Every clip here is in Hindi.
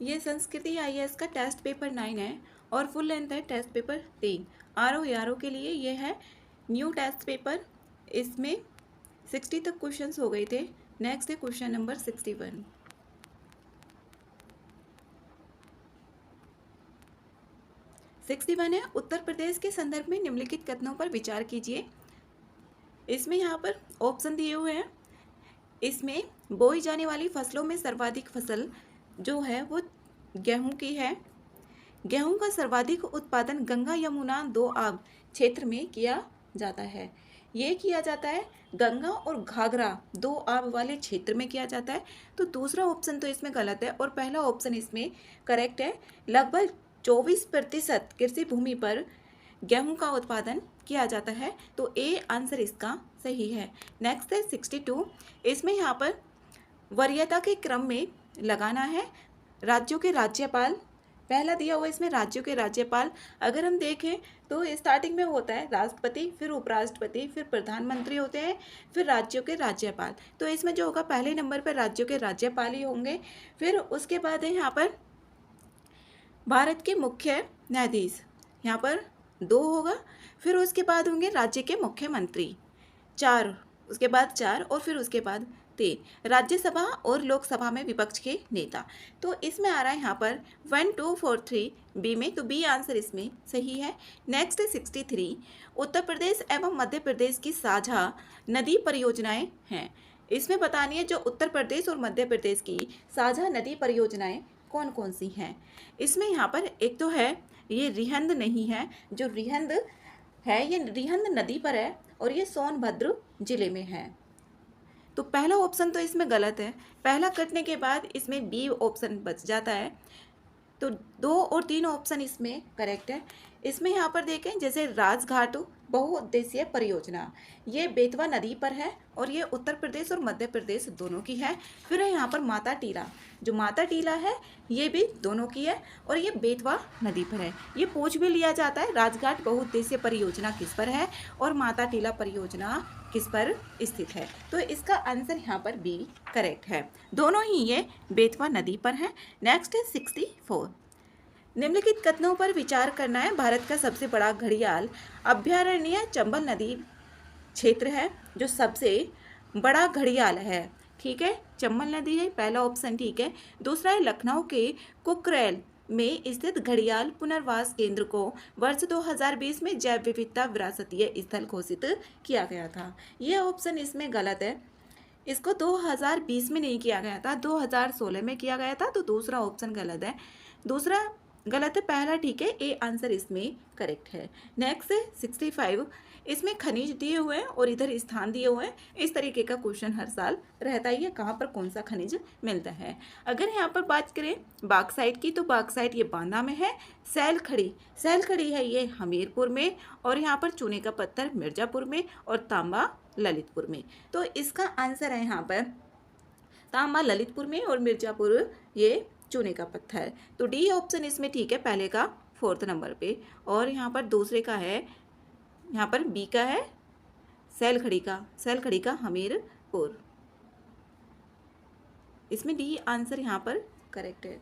ये संस्कृति आईएएस का टेस्ट पेपर 9 है और फुल लेंथ है टेस्ट पेपर 3। आरओ यारो के लिए ये है न्यू टेस्ट पेपर। इसमें 60 तक क्वेश्चंस हो गए थे। नेक्स्ट है क्वेश्चन नंबर 61। 61 है, उत्तर प्रदेश के संदर्भ में निम्नलिखित कथनों पर विचार कीजिए। इसमें यहाँ पर ऑप्शन दिए हुए हैं। इसमें बोई जाने वाली फसलों में सर्वाधिक फसल जो है वो गेहूं की है। गेहूं का सर्वाधिक उत्पादन गंगा यमुना दो आब क्षेत्र में किया जाता है। ये किया जाता है गंगा और घाघरा दो आब वाले क्षेत्र में किया जाता है। तो दूसरा ऑप्शन तो इसमें गलत है और पहला ऑप्शन इसमें करेक्ट है। लगभग 24% कृषि भूमि पर गेहूं का उत्पादन किया जाता है। तो ए आंसर इसका सही है। नेक्स्ट है 62। इसमें यहाँ पर वरीयता के क्रम में लगाना है राज्यों के राज्यपाल। पहला दिया हुआ इसमें राज्यों के राज्यपाल। अगर हम देखें तो स्टार्टिंग में होता है राष्ट्रपति, फिर उपराष्ट्रपति, फिर प्रधानमंत्री होते हैं, फिर राज्यों के राज्यपाल। तो इसमें जो होगा पहले नंबर पर राज्यों के राज्यपाल ही होंगे। फिर उसके बाद है यहाँ पर भारत के मुख्य न्यायाधीश, यहाँ पर 2 होगा। फिर उसके बाद होंगे राज्य के मुख्यमंत्री 4, उसके बाद 4 और फिर उसके बाद 3 राज्यसभा और लोकसभा में विपक्ष के नेता। तो इसमें आ रहा है यहाँ पर 1 2 4 3 बी में, तो बी आंसर इसमें सही है। नेक्स्ट है 63। उत्तर प्रदेश एवं मध्य प्रदेश की साझा नदी परियोजनाएं हैं। इसमें बतानी है जो उत्तर प्रदेश और मध्य प्रदेश की साझा नदी परियोजनाएं कौन कौन सी हैं। इसमें यहाँ पर एक तो है ये रिहंद नहीं है, जो रिहंद है ये रिहंद नदी पर है और ये सोनभद्र जिले में है। तो पहला ऑप्शन तो इसमें गलत है। पहला कटने के बाद इसमें बी ऑप्शन बच जाता है। तो 2 और 3 ऑप्शन इसमें करेक्ट है। इसमें यहाँ पर देखें जैसे राजघाट बहुउद्देशीय परियोजना, ये बेतवा नदी पर है और ये उत्तर प्रदेश और मध्य प्रदेश दोनों की है। फिर है यहाँ पर माता टीला, जो माता टीला है ये भी दोनों की है और ये बेतवा नदी पर है। ये पूछ भी लिया जाता है राजघाट बहुउद्देशीय परियोजना किस पर है और माता टीला परियोजना किस पर स्थित है। तो इसका आंसर यहाँ पर बी करेक्ट है। दोनों ही ये बेतवा नदी पर है। नेक्स्ट है 64। निम्नलिखित कथनों पर विचार करना है। भारत का सबसे बड़ा घड़ियाल अभयारण्य चंबल नदी क्षेत्र है, जो सबसे बड़ा घड़ियाल है। ठीक है, चंबल नदी है पहला ऑप्शन। ठीक है, दूसरा है लखनऊ के कुकरेल में स्थित घड़ियाल पुनर्वास केंद्र को वर्ष 2020 में जैव विविधता विरासतीय स्थल घोषित किया गया था। यह ऑप्शन इसमें गलत है। इसको 2020 में नहीं किया गया था, 2016 में किया गया था। तो दूसरा ऑप्शन गलत है। दूसरा गलत है, पहला ठीक है। ए आंसर इसमें करेक्ट है। नेक्स्ट है 65। इसमें खनिज दिए हुए हैं और इधर स्थान दिए हुए हैं। इस तरीके का क्वेश्चन हर साल रहता ही है, कहाँ पर कौन सा खनिज मिलता है। अगर यहाँ पर बात करें बाक्साइट की, तो बाक्साइट ये बांदा में है। सैल खड़ी है ये हमीरपुर में और यहाँ पर चूने का पत्थर मिर्जापुर में और तांबा ललितपुर में। तो इसका आंसर है यहाँ पर तांबा ललितपुर में और मिर्जापुर ये चूने का पत्थर। तो डी ऑप्शन इसमें ठीक है, पहले का 4th नंबर पे। और यहाँ पर दूसरे का है, यहाँ पर बी का है सैल खड़ी का हमीरपुर। इसमें डी आंसर यहाँ पर करेक्ट है।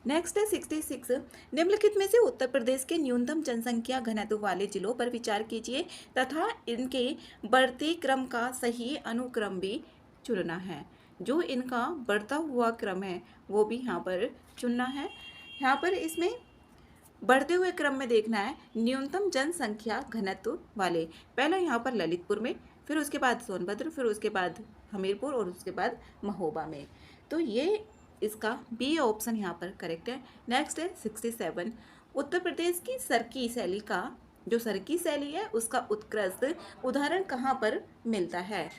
नेक्स्ट है 66। निम्नलिखित में से उत्तर प्रदेश के न्यूनतम जनसंख्या घनत्व वाले जिलों पर विचार कीजिए तथा इनके बढ़ते क्रम का सही अनुक्रम भी चुनना है। जो इनका बढ़ता हुआ क्रम है वो भी यहाँ पर चुनना है। यहाँ पर इसमें बढ़ते हुए क्रम में देखना है न्यूनतम जनसंख्या घनत्व वाले। पहला यहाँ पर ललितपुर में, फिर उसके बाद सोनभद्र, फिर उसके बाद हमीरपुर और उसके बाद महोबा में। तो ये इसका बी ऑप्शन यहाँ पर करेक्ट है। नेक्स्ट है 67। उत्तर प्रदेश की सरकी शैली का, जो सरकी शैली है उसका उत्कृष्ट उदाहरण कहाँ पर मिलता है।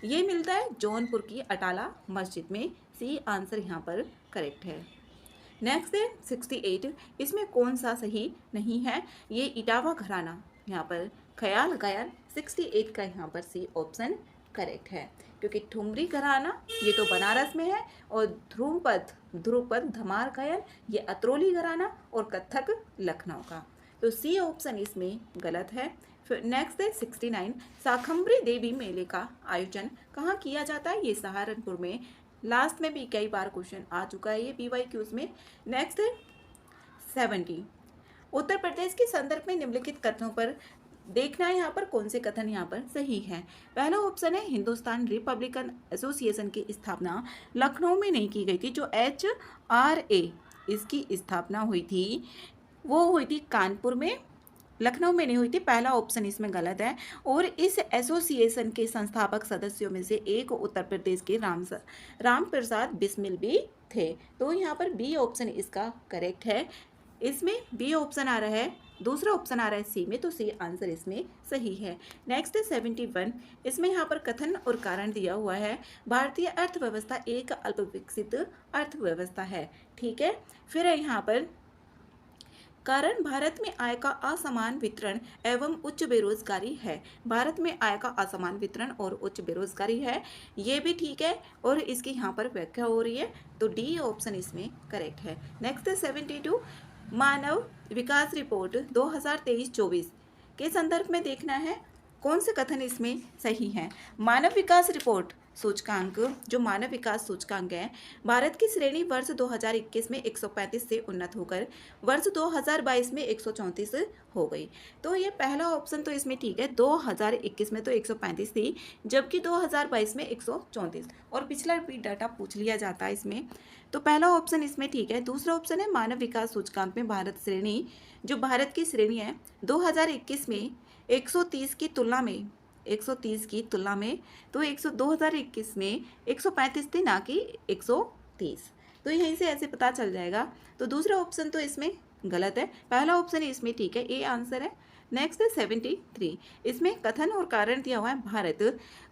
ये मिलता है जौनपुर की अटाला मस्जिद में। सी आंसर यहाँ पर करेक्ट है। नेक्स्ट है 68। इसमें कौन सा सही नहीं है। ये इटावा घराना यहाँ पर ख्याल गायन 68 का यहाँ पर सी ऑप्शन करेक्ट है, क्योंकि ठुमरी घराना ये तो बनारस में है और ध्रुपद धमार गायन ये अतरौली घराना और कथक लखनऊ का। तो सी ऑप्शन इसमें गलत है। फिर नेक्स्ट है 69। शाकंभरी देवी मेले का आयोजन कहाँ किया जाता है। ये सहारनपुर में लास्ट में भी कई बार क्वेश्चन आ चुका है ये PYQs में। नेक्स्ट है 70, उत्तर प्रदेश के संदर्भ में निम्नलिखित कथनों पर देखना है यहाँ पर कौन से कथन यहाँ पर सही है। पहला ऑप्शन है हिंदुस्तान रिपब्लिकन एसोसिएशन की स्थापना लखनऊ में नहीं की गई थी। जो HRA इसकी स्थापना हुई थी वो हुई थी कानपुर में, लखनऊ में नहीं हुई थी। पहला ऑप्शन इसमें गलत है। और इस एसोसिएशन के संस्थापक सदस्यों में से एक उत्तर प्रदेश के राम प्रसाद बिस्मिल भी थे। तो यहाँ पर बी ऑप्शन इसका करेक्ट है। इसमें बी ऑप्शन आ रहा है, दूसरा ऑप्शन आ रहा है सी में, तो सी आंसर इसमें सही है। नेक्स्ट है 71, इसमें यहाँ पर कथन और कारण दिया हुआ है। भारतीय अर्थव्यवस्था एक अल्पविकसित अर्थव्यवस्था है। ठीक है, फिर है यहाँ पर कारण भारत में आय का असमान वितरण एवं उच्च बेरोजगारी है। भारत में आय का असमान वितरण और उच्च बेरोजगारी है, ये भी ठीक है और इसकी यहाँ पर व्याख्या हो रही है, तो डी ऑप्शन इसमें करेक्ट है। नेक्स्ट 72, मानव विकास रिपोर्ट 2023-24 के संदर्भ में देखना है कौन से कथन इसमें सही है। मानव विकास रिपोर्ट सूचकांक, जो मानव विकास सूचकांक है, भारत की श्रेणी वर्ष 2021 में 135 से उन्नत होकर वर्ष 2022 में 134 हो गई। तो ये पहला ऑप्शन तो इसमें ठीक है, 2021 में तो 135 थी जबकि 2022 में 134, और पिछला भी डाटा पूछ लिया जाता है इसमें, तो पहला ऑप्शन इसमें ठीक है। दूसरा ऑप्शन है मानव विकास सूचकांक में भारत श्रेणी, जो भारत की श्रेणी है 2021 में 130 की तुलना में 130 की तुलना में तो 2021 में 135 थी, ना कि 130। तो यहीं से ऐसे पता चल जाएगा। तो दूसरा ऑप्शन तो इसमें गलत है, पहला ऑप्शन इसमें ठीक है, ए आंसर है। नेक्स्ट है 73, इसमें कथन और कारण दिया हुआ है। भारत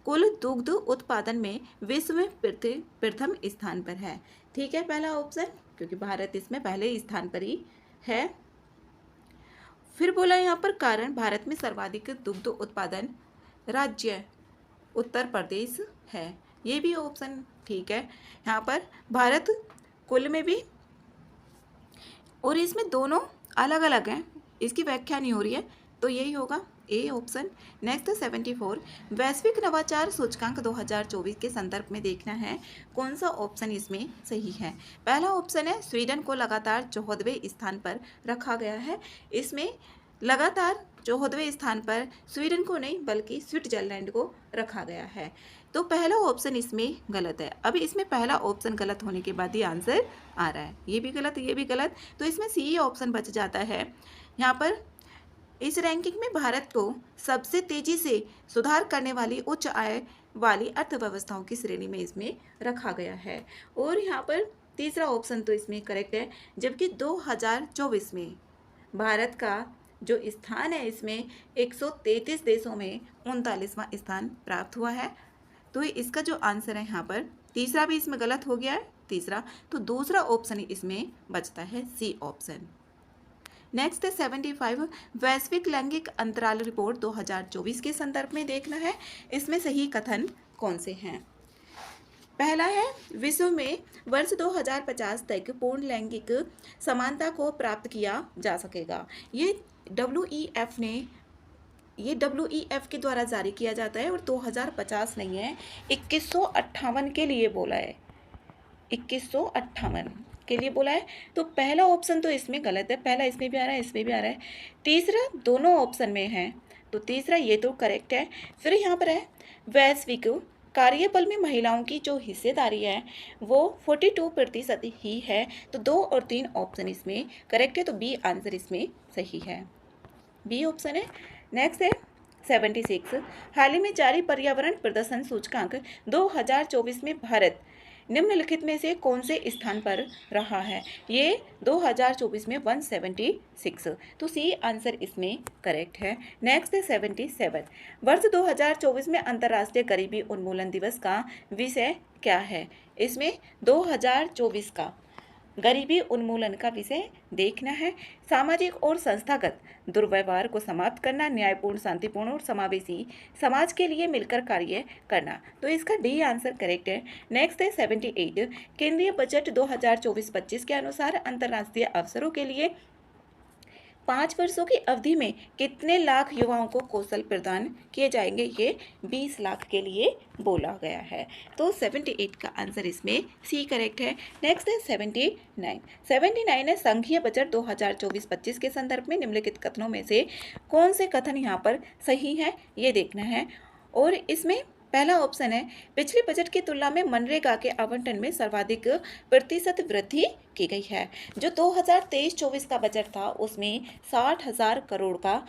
कुल दुग्ध उत्पादन में विश्व में प्रथम स्थान पर है। ठीक है, पहला ऑप्शन, क्योंकि भारत इसमें पहले स्थान पर ही है। फिर बोला यहाँ पर कारण भारत में सर्वाधिक दुग्ध उत्पादन राज्य उत्तर प्रदेश है, ये भी ऑप्शन ठीक है। यहाँ पर भारत कुल में भी, और इसमें दोनों अलग अलग हैं, इसकी व्याख्या नहीं हो रही है, तो यही होगा ए ऑप्शन। नेक्स्ट 74, वैश्विक नवाचार सूचकांक 2024 के संदर्भ में देखना है कौन सा ऑप्शन इसमें सही है। पहला ऑप्शन है स्वीडन को लगातार 14वें स्थान पर रखा गया है। इसमें लगातार 14वें स्थान पर स्वीडन को नहीं बल्कि स्विट्जरलैंड को रखा गया है, तो पहला ऑप्शन इसमें गलत है। अब इसमें पहला ऑप्शन गलत होने के बाद ही आंसर आ रहा है, ये भी गलत, ये भी गलत, तो इसमें सी ऑप्शन बच जाता है। यहाँ पर इस रैंकिंग में भारत को सबसे तेजी से सुधार करने वाली उच्च आय वाली अर्थव्यवस्थाओं की श्रेणी में इसमें रखा गया है। और यहाँ पर तीसरा ऑप्शन तो इसमें करेक्ट है, जबकि 2024 में भारत का जो स्थान है इसमें 133 देशों में 39वां स्थान प्राप्त हुआ है। तो इसका जो आंसर है यहाँ पर तीसरा भी इसमें गलत हो गया है, तीसरा, तो दूसरा ऑप्शन इसमें बचता है सी ऑप्शन। नेक्स्ट है 75, वैश्विक लैंगिक अंतराल रिपोर्ट 2024 के संदर्भ में देखना है इसमें सही कथन कौन से हैं। पहला है विश्व में वर्ष 2050 तक पूर्ण लैंगिक समानता को प्राप्त किया जा सकेगा। ये WEF के द्वारा जारी किया जाता है और 2050 नहीं है, 2158 के लिए बोला है, 2158 के लिए बोला है। तो पहला ऑप्शन तो इसमें गलत है, पहला इसमें भी आ रहा है, इसमें भी आ रहा है, तीसरा दोनों ऑप्शन में है, तो तीसरा ये तो करेक्ट है। फिर यहाँ पर है वैश्विक कार्यबल में महिलाओं की जो हिस्सेदारी है वो 42% ही है, तो 2 और 3 ऑप्शन इसमें करेक्ट है, तो बी आंसर इसमें सही है, बी ऑप्शन है। नेक्स्ट है 76, हाल ही में जारी पर्यावरण प्रदर्शन सूचकांक 2024 में भारत निम्नलिखित में से कौन से स्थान पर रहा है। ये 2024 में 176, तो सी आंसर इसमें करेक्ट है। नेक्स्ट है 77, वर्ष 2024 में अंतर्राष्ट्रीय गरीबी उन्मूलन दिवस का विषय क्या है। इसमें 2024 का गरीबी उन्मूलन का विषय देखना है। सामाजिक और संस्थागत दुर्व्यवहार को समाप्त करना, न्यायपूर्ण, शांतिपूर्ण और समावेशी समाज के लिए मिलकर कार्य करना, तो इसका डी आंसर करेक्ट है। नेक्स्ट है 78, केंद्रीय बजट 2024-25 के अनुसार अंतर्राष्ट्रीय अवसरों के लिए 5 वर्षों की अवधि में कितने लाख युवाओं को कौशल प्रदान किए जाएंगे, ये 20 लाख के लिए बोला गया है। तो 78 का आंसर इसमें सी करेक्ट है। नेक्स्ट है 79। 79 है संघीय बजट 2024-25 के संदर्भ में निम्नलिखित कथनों में से कौन से कथन यहाँ पर सही है, ये देखना है। और इसमें पहला ऑप्शन है पिछले बजट की तुलना में मनरेगा के आवंटन में सर्वाधिक प्रतिशत वृद्धि की गई है। जो 2023-24 का बजट था उसमें 60,000 करोड़ का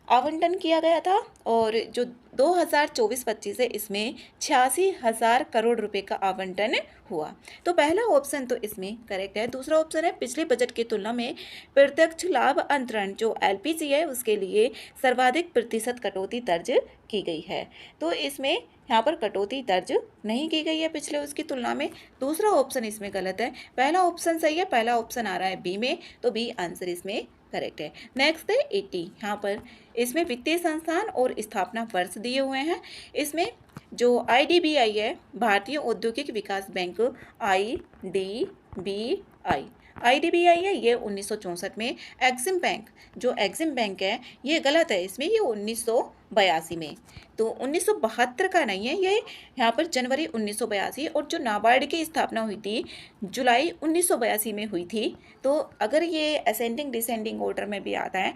आवंटन किया गया था और जो 2024-25 है इसमें 86,000 करोड़ रुपए का आवंटन हुआ। तो पहला ऑप्शन तो इसमें करेक्ट है। दूसरा ऑप्शन है पिछले बजट की तुलना में प्रत्यक्ष लाभ अंतरण जो एलपीजी है उसके लिए सर्वाधिक प्रतिशत कटौती दर्ज की गई है। तो इसमें यहाँ पर कटौती दर्ज नहीं की गई है पिछले उसकी तुलना में। दूसरा ऑप्शन इसमें गलत है। पहला ऑप्शन सही है, पहला ऑप्शन आ रहा है बी में, तो बी आंसर इसमें करेक्ट है। नेक्स्ट है 80। यहाँ पर इसमें वित्तीय संस्थान और स्थापना वर्ष दिए हुए हैं। इसमें जो आईडीबीआई है भारतीय औद्योगिक विकास बैंक, आईडीबीआई है ये 1964 में। एग्जिम बैंक जो एग्जिम बैंक है ये गलत है, इसमें ये 1982 में। तो 1972 का नहीं है ये, यहाँ पर जनवरी 1982। और जो नाबार्ड की स्थापना हुई थी जुलाई 1982 में हुई थी। तो अगर ये असेंडिंग डिसेंडिंग ऑर्डर में भी आता है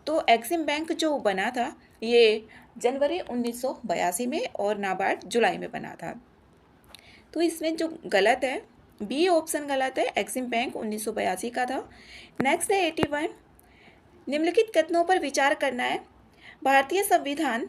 तो एग्जिम बैंक जो बना था ये जनवरी 1982 में और नाबार्ड जुलाई में बना था। तो इसमें जो गलत है बी ऑप्शन गलत है, एग्जिम बैंक 1982 का था। नेक्स्ट है 81। निम्नलिखित कथनों पर विचार करना है। भारतीय संविधान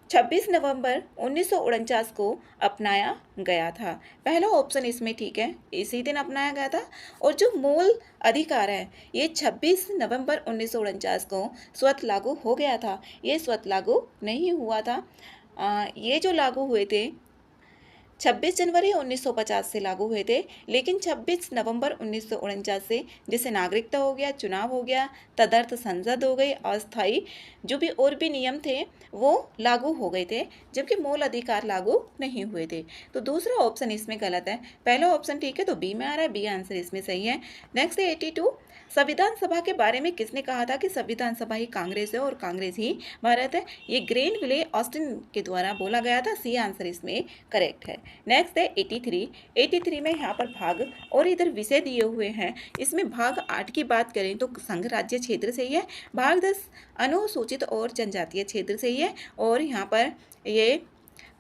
26 नवंबर 1949 को अपनाया गया था। पहला ऑप्शन इसमें ठीक है, इसी दिन अपनाया गया था। और जो मूल अधिकार है ये 26 नवंबर 1949 को स्वतः लागू हो गया था, ये स्वतः लागू नहीं हुआ था। ये जो लागू हुए थे 26 जनवरी 1950 से लागू हुए थे, लेकिन 26 नवंबर 1949 से जैसे नागरिकता हो गया, चुनाव हो गया, तदर्थ संसद हो गई, अस्थायी जो भी और भी नियम थे वो लागू हो गए थे, जबकि मूल अधिकार लागू नहीं हुए थे। तो दूसरा ऑप्शन इसमें गलत है, पहला ऑप्शन ठीक है, तो बी में आ रहा है, बी आंसर इसमें सही है। नेक्स्ट है 82। संविधान सभा के बारे में किसने कहा था कि संविधान सभा ही कांग्रेस है और कांग्रेस ही भारत है? ये ग्रेनविले ऑस्टिन के द्वारा बोला गया था, सी आंसर इसमें करेक्ट है। नेक्स्ट है 83। 83 में यहाँ पर भाग और इधर विषय दिए हुए हैं। इसमें भाग 8 की बात करें तो संघ राज्य क्षेत्र से ही है, भाग 10 अनुसूचित और जनजातीय क्षेत्र से ही है, और यहाँ पर ये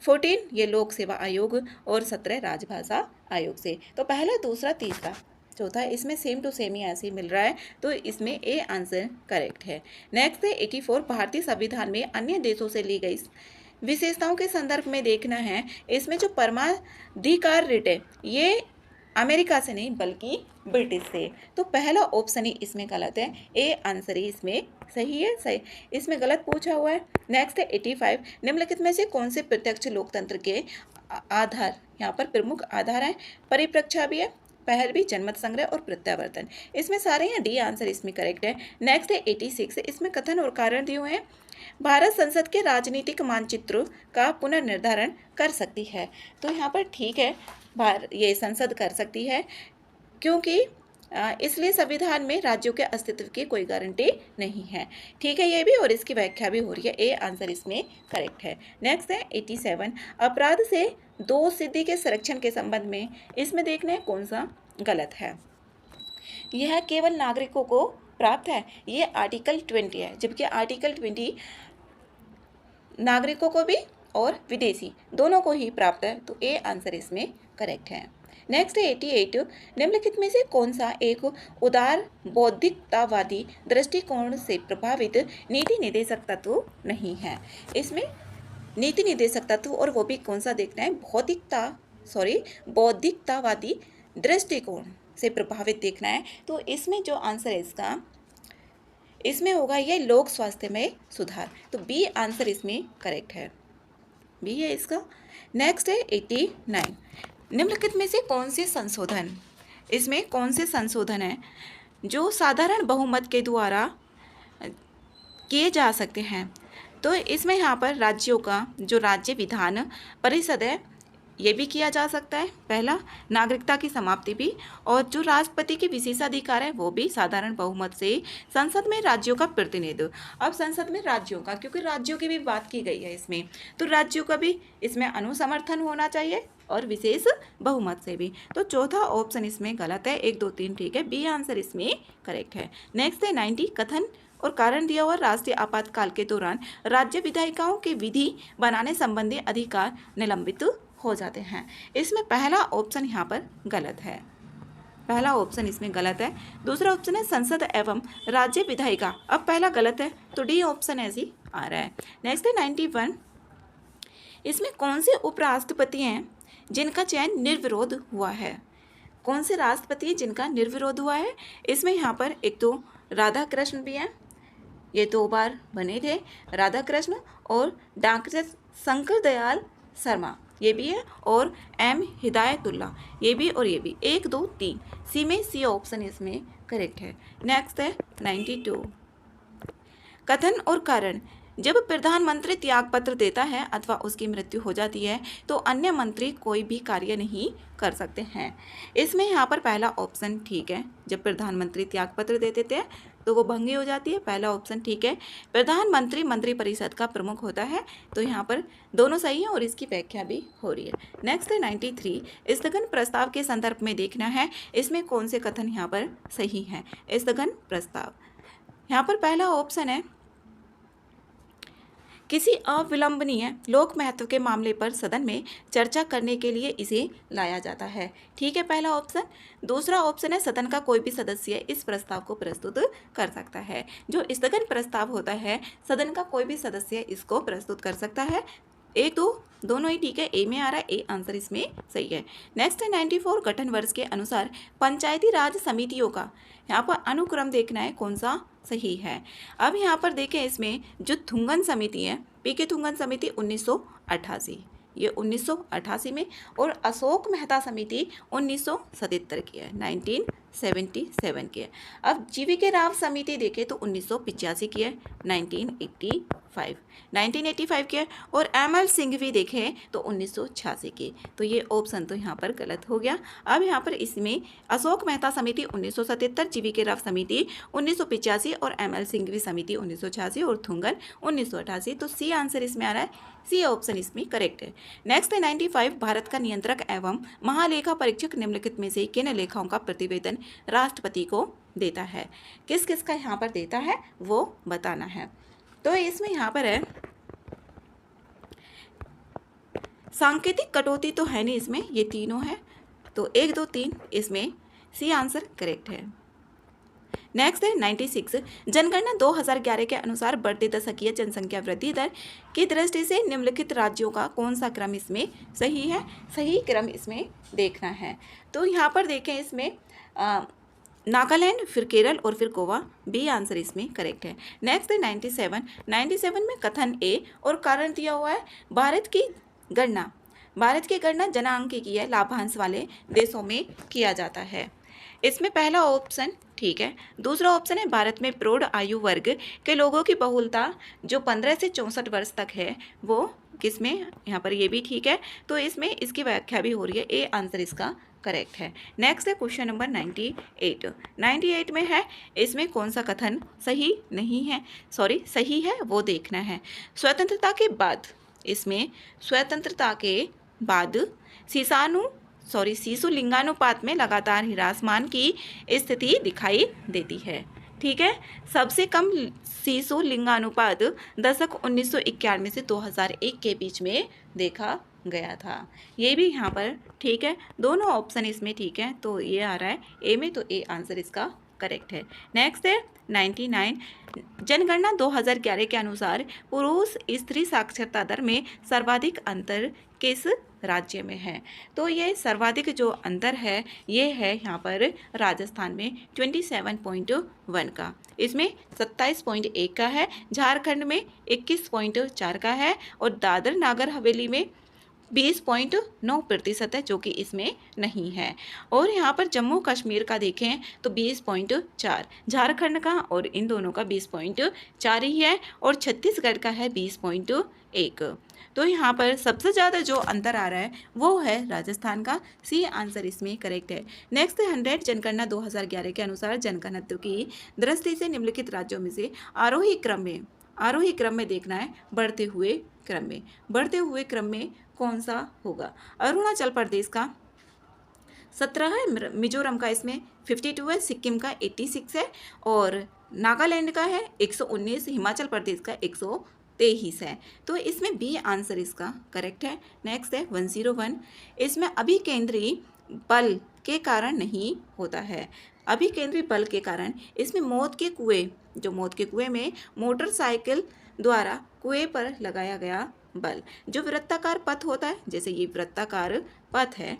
14 ये लोक सेवा आयोग और 17 राजभाषा आयोग से। तो पहला, दूसरा, तीसरा, चौथा इसमें सेम टू सेम ही ऐसे ही मिल रहा है, तो इसमें ए आंसर करेक्ट है। नेक्स्ट है 84। भारतीय संविधान में अन्य देशों से ली गई विशेषताओं के संदर्भ में देखना है। इसमें जो परमाधिकार रिट है ये अमेरिका से नहीं बल्कि ब्रिटिश से, तो पहला ऑप्शन ही इसमें गलत है, ए आंसर ही इसमें सही है, सही इसमें गलत पूछा हुआ है। नेक्स्ट है 85। निम्नलिखित में से कौन से प्रत्यक्ष लोकतंत्र के आधार, यहाँ पर प्रमुख आधार है, परिप्रेक्ष्य भी है, पहल भी, जनमत संग्रह और प्रत्यावर्तन, इसमें सारे हैं, डी आंसर इसमें करेक्ट है। नेक्स्ट है 86। इसमें कथन और कारण दिए हुए हैं। भारत संसद के राजनीतिक मानचित्र का पुनर्निर्धारण कर सकती है, तो यहाँ पर ठीक है, ये संसद कर सकती है, क्योंकि इसलिए संविधान में राज्यों के अस्तित्व की कोई गारंटी नहीं है। ठीक है ये भी, और इसकी व्याख्या भी हो रही है, ए आंसर इसमें करेक्ट है। नेक्स्ट है 87। अपराध से दोष सिद्धि के संरक्षण के संबंध में इसमें देखना है कौन सा गलत है। यह केवल नागरिकों को प्राप्त है, ये आर्टिकल 20 है, जबकि आर्टिकल 20 नागरिकों को भी और विदेशी दोनों को ही प्राप्त है, तो ए आंसर इसमें करेक्ट है। नेक्स्ट है 88। निम्नलिखित में से कौन सा एक उदार बौद्धिकतावादी दृष्टिकोण से प्रभावित नीति निर्देशक तत्व नहीं है? इसमें नीति निर्देशक तत्व और वो भी कौन सा देखना है, बौद्धिकतावादी दृष्टिकोण से प्रभावित देखना है। तो इसमें जो आंसर है इसका, इसमें होगा ये लोक स्वास्थ्य में सुधार, तो बी आंसर इसमें करेक्ट है, बी है इसका। नेक्स्ट है 89। निम्नलिखित में से कौन से संशोधन, इसमें कौन से संशोधन है जो साधारण बहुमत के द्वारा किए जा सकते हैं? तो इसमें यहाँ पर राज्यों का जो राज्य विधान परिषद है ये भी किया जा सकता है, पहला नागरिकता की समाप्ति भी, और जो राष्ट्रपति के विशेषाधिकार है वो भी साधारण बहुमत से संसद में राज्यों का प्रतिनिधित्व। अब संसद में राज्यों का, क्योंकि राज्यों की भी बात की गई है इसमें, तो राज्यों का भी इसमें अनुसमर्थन होना चाहिए और विशेष बहुमत से भी। तो चौथा ऑप्शन इसमें गलत है, 1 2 3 ठीक है, बी आंसर इसमें करेक्ट है। नेक्स्ट है 90, कथन और कारण दिया हुआ राष्ट्रीय आपातकाल के दौरान राज्य विधायिकाओं के विधि बनाने संबंधी अधिकार निलंबित हो जाते हैं। इसमें पहला ऑप्शन यहाँ पर गलत है, पहला ऑप्शन इसमें गलत है। दूसरा ऑप्शन है संसद एवं राज्य विधायिका, अब पहला गलत है तो डी ऑप्शन ऐसे ही आ रहा है। नेक्स्ट है 91, इसमें कौन से उपराष्ट्रपति हैं जिनका चयन निर्विरोध हुआ है? कौन से राष्ट्रपति हैं जिनका निर्विरोध हुआ है? इसमें यहाँ पर एक तो राधा कृष्ण भी हैं, ये 2 बार बने थे राधा कृष्ण, और डॉक्टर शंकर दयाल शर्मा ये भी है, और एम हिदायतुल्ला ये भी, और ये भी। 1 2 3 सी में सी ऑप्शन इसमें करेक्ट है। नेक्स्ट है 92, कथन और कारण, जब प्रधानमंत्री त्याग पत्र देता है अथवा उसकी मृत्यु हो जाती है तो अन्य मंत्री कोई भी कार्य नहीं कर सकते हैं। इसमें यहाँ पर पहला ऑप्शन ठीक है, जब प्रधानमंत्री त्याग पत्र दे देते हैं तो वो भंगी हो जाती है, पहला ऑप्शन ठीक है। प्रधानमंत्री मंत्रिपरिषद का प्रमुख होता है, तो यहाँ पर दोनों सही है और इसकी व्याख्या भी हो रही है। नेक्स्ट है 93, स्थगन प्रस्ताव के संदर्भ में देखना है इसमें कौन से कथन यहाँ पर सही है। स्थगन प्रस्ताव, यहाँ पर पहला ऑप्शन है किसी अविलंबनीय लोक महत्व के मामले पर सदन में चर्चा करने के लिए इसे लाया जाता है, ठीक है, पहला ऑप्शन। दूसरा ऑप्शन है सदन का कोई भी सदस्य इस प्रस्ताव को प्रस्तुत कर सकता है। जो स्थगन प्रस्ताव होता है सदन का कोई भी सदस्य इसको प्रस्तुत कर सकता है। 1 2 दोनों ही ठीक है, ए में आ रहा है, ए आंसर इसमें सही है। नेक्स्ट है 94, गठन वर्ष के अनुसार पंचायती राज समितियों का यहाँ पर अनुक्रम देखना है कौन सा सही है। अब यहाँ पर देखें इसमें जो थुंगन समिति है, पीके थुंगन समिति 1988, ये 1988 में, और अशोक मेहता समिति 1977 की है, 1977 की है। अब जीवीके राव समिति देखें तो 1985 की है, 1985 की है, और एमएल सिंघवी देखें तो 1986 की। तो ये ऑप्शन तो यहाँ पर गलत हो गया। अब यहाँ पर इसमें अशोक मेहता समिति 1977, जीवीके राव समिति 1985 और एमएल सिंघवी समिति 1986 और थुंगन 1988, तो सी आंसर इसमें आ रहा है, सी ऑप्शन इसमें करेक्ट है। नेक्स्ट है 95, भारत का नियंत्रक एवं महालेखा परीक्षक निम्नलिखित में से किन लेखाओं का प्रतिवेदन राष्ट्रपति को देता है? किस किस का यहाँ पर देता है वो बताना है। तो इसमें यहाँ पर है सांकेतिक कटौती तो है नहीं इसमें, ये तीनों है, तो 1 2 3 इसमें सी आंसर करेक्ट है। नेक्स्ट है 96, जनगणना 2011 के अनुसार बढ़ते दशकीय जनसंख्या वृद्धि दर की दृष्टि से निम्नलिखित राज्यों का कौन सा क्रम इसमें सही है? सही क्रम इसमें देखना है। तो यहाँ पर देखें इसमें नागालैंड, फिर केरल और फिर गोवा, बी आंसर इसमें करेक्ट है। नेक्स्ट है 97 में कथन ए और कारण दिया हुआ है भारत की गणना जनांक है लाभांश वाले देशों में किया जाता है। इसमें पहला ऑप्शन ठीक है। दूसरा ऑप्शन है भारत में प्रौढ़ आयु वर्ग के लोगों की बहुलता जो 15 से 64 वर्ष तक है वो किसमें, यहाँ पर ये भी ठीक है, तो इसमें इसकी व्याख्या भी हो रही है, ए आंसर इसका करेक्ट है। नेक्स्ट है क्वेश्चन नंबर 98 में है इसमें कौन सा कथन सही नहीं है, सही है वो देखना है। स्वतंत्रता के बाद, इसमें स्वतंत्रता के बाद शिशु लिंगानुपात में लगातार ह्रासमान की स्थिति दिखाई देती है, ठीक है। सबसे कम शिशु लिंगानुपात दशक 1991 से 2001 के बीच में देखा गया था, ये भी यहाँ पर ठीक है, दोनों ऑप्शन इसमें ठीक है, तो ये आ रहा है ए में, तो ए आंसर इसका करेक्ट है। नेक्स्ट है 99, जनगणना 2011 के अनुसार पुरुष स्त्री साक्षरता दर में सर्वाधिक अंतर किस राज्य में है? तो ये सर्वाधिक जो अंतर है ये है यहाँ पर राजस्थान में 27.1 का, इसमें 27.1 का है, झारखंड में 21.4 का है, और दादर नागर हवेली में 20.9% है, जो कि इसमें नहीं है। और यहाँ पर जम्मू कश्मीर का देखें तो 20.4, झारखंड का और इन दोनों का 20.4 ही है, और छत्तीसगढ़ का है 20.1। तो यहाँ पर सबसे ज़्यादा जो अंतर आ रहा है वो है राजस्थान का। सी आंसर इसमें करेक्ट है। नेक्स्ट है 100 जनगणना 2011 के अनुसार जनगणना की दृष्टि से निम्नलिखित राज्यों में से आरोही क्रम में देखना है, बढ़ते हुए क्रम में कौन सा होगा। अरुणाचल प्रदेश का 17 है, मिजोरम का इसमें 52 है, सिक्किम का 86 है, और नागालैंड का है 119, हिमाचल प्रदेश का 123 है। तो इसमें बी आंसर इसका करेक्ट है। नेक्स्ट है 101, इसमें अभिकेंद्री बल के कारण नहीं होता है। अभिकेंद्री बल के कारण इसमें मौत के कुएं में मोटरसाइकिल द्वारा कुएं पर लगाया गया बल, जो वृत्ताकार पथ होता है, जैसे ये वृत्ताकार पथ है,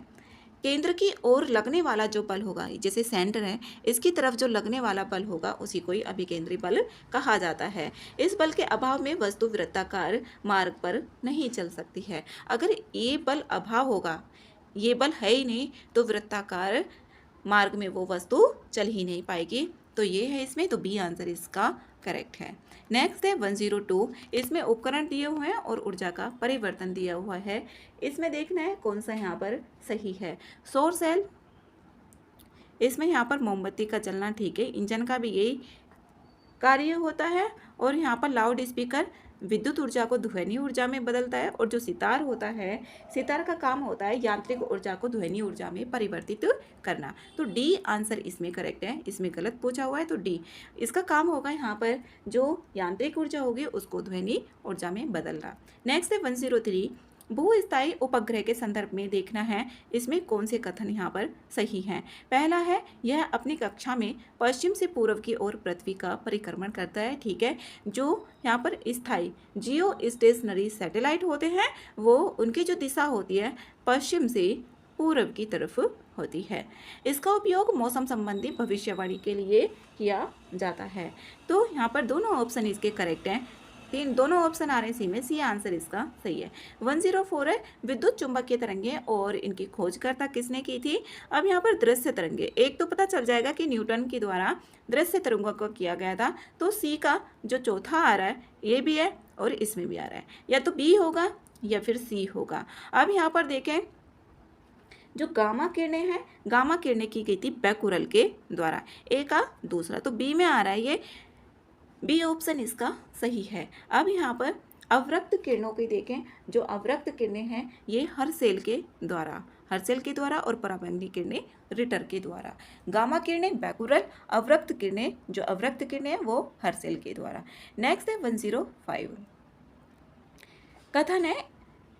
केंद्र की ओर लगने वाला जो बल होगा, जैसे सेंटर है, इसकी तरफ जो लगने वाला बल होगा उसी को ही अभिकेंद्री बल कहा जाता है। इस बल के अभाव में वस्तु वृत्ताकार मार्ग पर नहीं चल सकती है। अगर ये बल अभाव होगा, ये बल है ही नहीं, तो वृत्ताकार मार्ग में वो वस्तु चल ही नहीं पाएगी। तो ये है इसमें, तो बी आंसर इसका करेक्ट है। नेक्स्ट है 102, इसमें उपकरण दिए हुए हैं और ऊर्जा का परिवर्तन दिया हुआ है। इसमें देखना है कौन सा यहाँ पर सही है। सौर सेल, इसमें यहाँ पर मोमबत्ती का जलना ठीक है, इंजन का भी यही कार्य होता है। और यहाँ पर लाउड स्पीकर विद्युत ऊर्जा को ध्वनि ऊर्जा में बदलता है, और जो सितार होता है, सितार का काम होता है यांत्रिक ऊर्जा को ध्वनि ऊर्जा में परिवर्तित करना। तो डी आंसर इसमें करेक्ट है। इसमें गलत पूछा हुआ है, तो डी इसका काम होगा यहाँ पर जो यांत्रिक ऊर्जा होगी उसको ध्वनि ऊर्जा में बदलना। नेक्स्ट है 103, भूस्थायी उपग्रह के संदर्भ में देखना है, इसमें कौन से कथन यहाँ पर सही हैं। पहला है, यह अपनी कक्षा में पश्चिम से पूर्व की ओर पृथ्वी का परिक्रमण करता है, ठीक है। जो यहाँ पर स्थायी जियो स्टेशनरी सैटेलाइट होते हैं, वो उनकी जो दिशा होती है पश्चिम से पूर्व की तरफ होती है। इसका उपयोग मौसम संबंधी भविष्यवाणी के लिए किया जाता है। तो यहाँ पर दोनों ऑप्शन इसके करेक्ट हैं। दोनों ऑप्शन आ रहे हैं सी में, सी आंसर इसका सही है। 104 है, विद्युत चुंबकीय तरंगे और इनकी खोजकर्ता किसने की थी। अब यहाँ पर दृश्य तरंगे, एक तो पता चल जाएगा कि न्यूटन के द्वारा दृश्य तरंगों को किया गया था, तो सी का जो चौथा आ रहा है ये भी है और इसमें भी आ रहा है, या तो बी होगा या फिर सी होगा। अब यहाँ पर देखें, जो गामा किरणें हैं, गामा किरणें की गई थी बैकुरल के द्वारा, ए का दूसरा, तो बी में आ रहा है ये, बी ऑप्शन इसका सही है। अब यहाँ पर अवरक्त किरणों की देखें, जो अवरक्त किरणें हैं ये हर्सेल के द्वारा और पराबैंगनी किरणें रिटर के द्वारा। गामा किरणें बैकुरल, अवरक्त किरणें हैं वो हर्सेल के द्वारा। नेक्स्ट है 105, कथन है,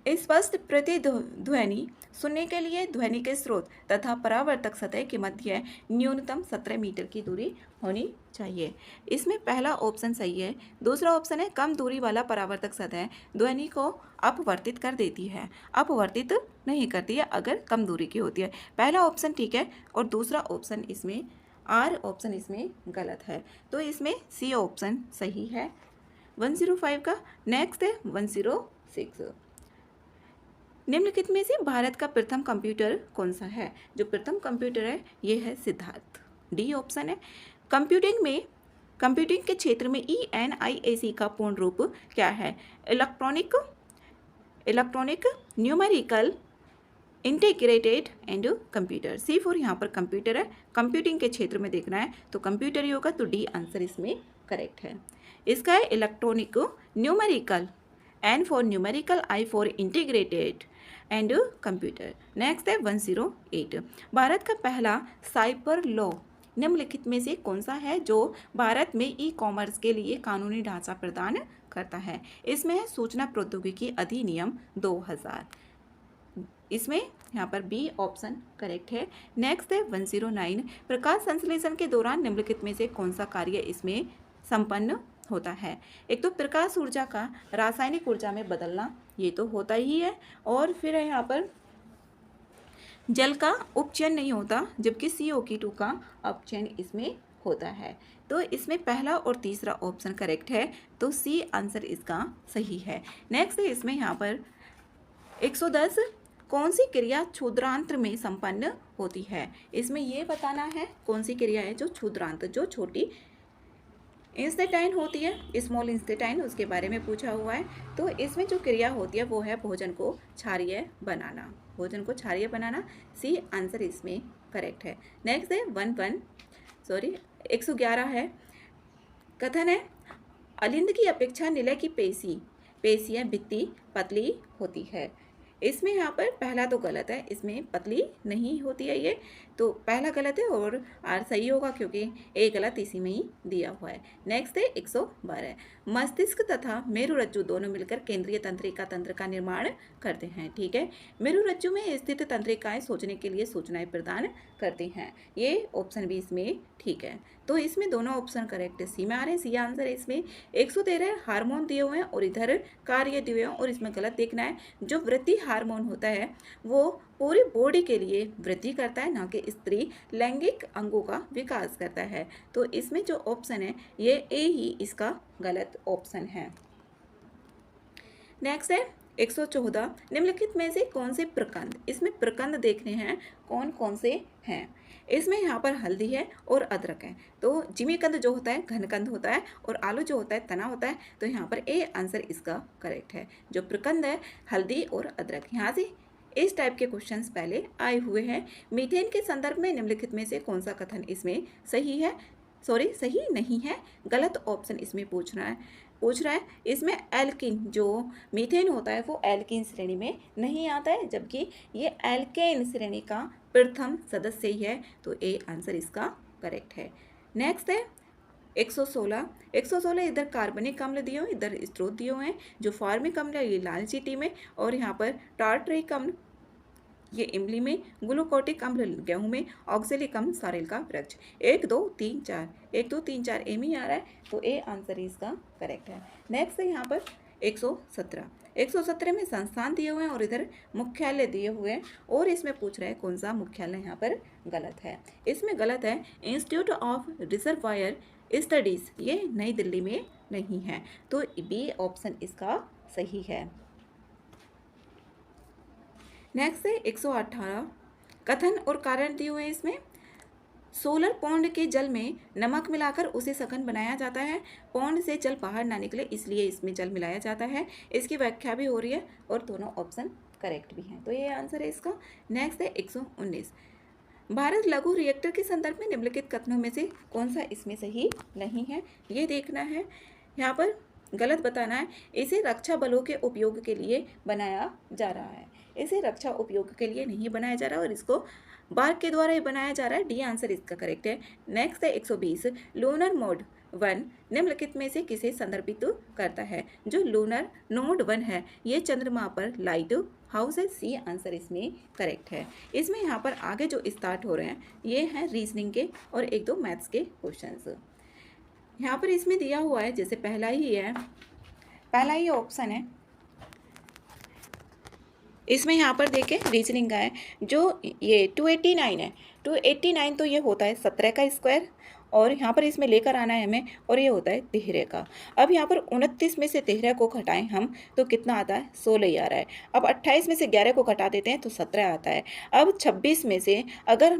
स्पष्ट प्रतिध्वनि सुनने के लिए ध्वनि के स्रोत तथा परावर्तक सतह के मध्य न्यूनतम 17 मीटर की दूरी होनी चाहिए। इसमें पहला ऑप्शन सही है। दूसरा ऑप्शन है, कम दूरी वाला परावर्तक सतह ध्वनि को अपवर्तित कर देती है, अपवर्तित नहीं करती है अगर कम दूरी की होती है। पहला ऑप्शन ठीक है, और दूसरा ऑप्शन इसमें, आर ऑप्शन इसमें गलत है, तो इसमें सी ऑप्शन सही है 105 का। नेक्स्ट है 106, निम्नलिखित में से भारत का प्रथम कंप्यूटर कौन सा है। जो प्रथम कंप्यूटर है ये है सिद्धार्थ, डी ऑप्शन है। कंप्यूटिंग के क्षेत्र में ENIAC का पूर्ण रूप क्या है। Electronic numerical integrated and computer. C4 यहाँ पर कंप्यूटर है, कंप्यूटिंग के क्षेत्र में देखना है तो कंप्यूटर ही होगा, तो डी आंसर इसमें करेक्ट है। इसका है electronic numerical, N for numerical, I for integrated and computer. Next है 108, भारत का पहला साइबर लॉ निम्नलिखित में से कौन सा है जो भारत में ई-कॉमर्स के लिए कानूनी ढांचा प्रदान करता है। इसमें है सूचना प्रौद्योगिकी अधिनियम 2000, इसमें यहाँ पर बी ऑप्शन करेक्ट है। नेक्स्ट है 109, प्रकाश संश्लेषण के दौरान निम्नलिखित में से कौन सा कार्य इसमें संपन्न होता है। एक तो प्रकाश ऊर्जा का रासायनिक ऊर्जा में बदलना, ये तो होता ही है, और फिर है यहाँ पर जल का उपचयन नहीं होता, जबकि CO2 का अपचयन इसमें होता है। तो इसमें पहला और तीसरा ऑप्शन करेक्ट है, तो सी आंसर इसका सही है। नेक्स्ट है इसमें यहाँ पर 110 कौन सी क्रिया क्षुद्रांत में संपन्न होती है? इसमें ये बताना है कौन सी क्रिया है जो क्षुद्रांत, जो छोटी इंस्टेटाइन होती है, स्मॉल इंस्टेटाइन, उसके बारे में पूछा हुआ है। तो इसमें जो क्रिया होती है वो है भोजन को क्षारीय बनाना, भोजन को क्षारीय बनाना। सी आंसर इसमें करेक्ट है। नेक्स्ट है 111 है। कथन है अलिंद की अपेक्षा निलय की पेशियां भित्ति पतली होती है। इसमें यहाँ पर पहला तो गलत है, इसमें पतली नहीं होती है, ये तो पहला गलत है और आर सही होगा क्योंकि ए गलत इसी में ही दिया हुआ है। नेक्स्ट है 112 मस्तिष्क तथा मेरुरज्जु दोनों मिलकर केंद्रीय तंत्रिका तंत्र का निर्माण करते हैं। ठीक है, मेरुरज्जु में स्थित तंत्रिकाएं सोचने के लिए सूचनाएं प्रदान करती हैं। ये ऑप्शन भी इसमें ठीक है, तो इसमें दोनों ऑप्शन करेक्ट है, सी में आ रहे हैं, सी आंसर है इसमें। 113 हार्मोन दिए हुए हैं और इधर कार्य दिए हुए हैं और इसमें गलत देखना है। जो वृद्धि हार्मोन होता है वो पूरी बॉडी के लिए वृद्धि करता है, ना कि स्त्री लैंगिक अंगों का विकास करता है। तो इसमें जो ऑप्शन है ये ए ही इसका गलत ऑप्शन है। नेक्स्ट है 114 निम्नलिखित में से कौन से प्रकंद, इसमें प्रकंद देखने हैं कौन कौन से हैं। इसमें यहाँ पर हल्दी है और अदरक है, तो जिमीकंद जो होता है घनकंद होता है और आलू जो होता है तना होता है, तो यहाँ पर ए आंसर इसका करेक्ट है। जो प्रकंद है हल्दी और अदरक, यहाँ से इस टाइप के क्वेश्चंस पहले आए हुए हैं। मीथेन के संदर्भ में निम्नलिखित में से कौन सा कथन इसमें सही है, सही नहीं है, गलत ऑप्शन इसमें पूछ रहा है। इसमें एल्किन जो मीथेन होता है वो एल्किन श्रेणी में नहीं आता है, जबकि ये एल्केन श्रेणी का प्रथम सदस्य ही है, तो ए आंसर इसका करेक्ट है। नेक्स्ट है 116 इधर कार्बनिक अम्ल दिए हुए, इधर स्रोत दिए हुए हैं। जो फार्मिक अम्ल है ये लाल चीटी में और यहाँ पर टार्टरिक अम्ल ये इमली में, ग्लूकोटिक अम्ल गेहूं में, ऑक्जेलिक अम्ल सारेल का वृक्ष। 1 2 3 4 ए में आ रहा है, तो ए आंसर इसका करेक्ट है। नेक्स्ट है यहाँ पर 117 में संस्थान दिए हुए हैं और इधर मुख्यालय दिए हुए हैं और इसमें पूछ रहे हैं कौन सा मुख्यालय यहाँ पर गलत है। इसमें गलत है इंस्टीट्यूट ऑफ रिजर्वायर स्टडीज, ये नई दिल्ली में नहीं है, तो बी ऑप्शन इसका सही है। नेक्स्ट है 118 कथन और कारण दिए हुए हैं। इसमें सोलर पौंड के जल में नमक मिलाकर उसे सघन बनाया जाता है, पौंड से जल बाहर ना निकले इसलिए इसमें जल मिलाया जाता है, इसकी व्याख्या भी हो रही है और दोनों ऑप्शन करेक्ट भी हैं, तो ये आंसर है इसका। नेक्स्ट है 119 भारत लघु रिएक्टर के संदर्भ में निम्नलिखित कथनों में से कौन सा इसमें सही नहीं है, ये देखना है। यहाँ पर गलत बताना है, इसे रक्षा बलों के उपयोग के लिए बनाया जा रहा है, इसे रक्षा उपयोग के लिए नहीं बनाया जा रहा और इसको बार्क के द्वारा ही बनाया जा रहा है, डी आंसर इसका करेक्ट है। नेक्स्ट है 120 लूनर मोड 1 निम्नलिखित में से किसे संदर्भित करता है। जो लूनर नोड 1 है ये चंद्रमा पर लाइट हाउस है, सी आंसर इसमें करेक्ट है। इसमें यहाँ पर आगे जो स्टार्ट हो रहे हैं ये हैं रीजनिंग के और 1-2 मैथ्स के क्वेश्चंस। यहाँ पर इसमें दिया हुआ है जैसे पहला ही ऑप्शन है, इसमें यहाँ पर देखें रीजनिंग का है, जो ये 289 है, 289 तो ये होता है 17 का स्क्वायर और यहाँ पर इसमें लेकर आना है हमें और ये होता है 13 का। अब यहाँ पर 29 में से 13 को घटाएं हम तो कितना आता है, 16 ही आ रहा है। अब 28 में से 11 को घटा देते हैं तो 17 आता है। अब 26 में से अगर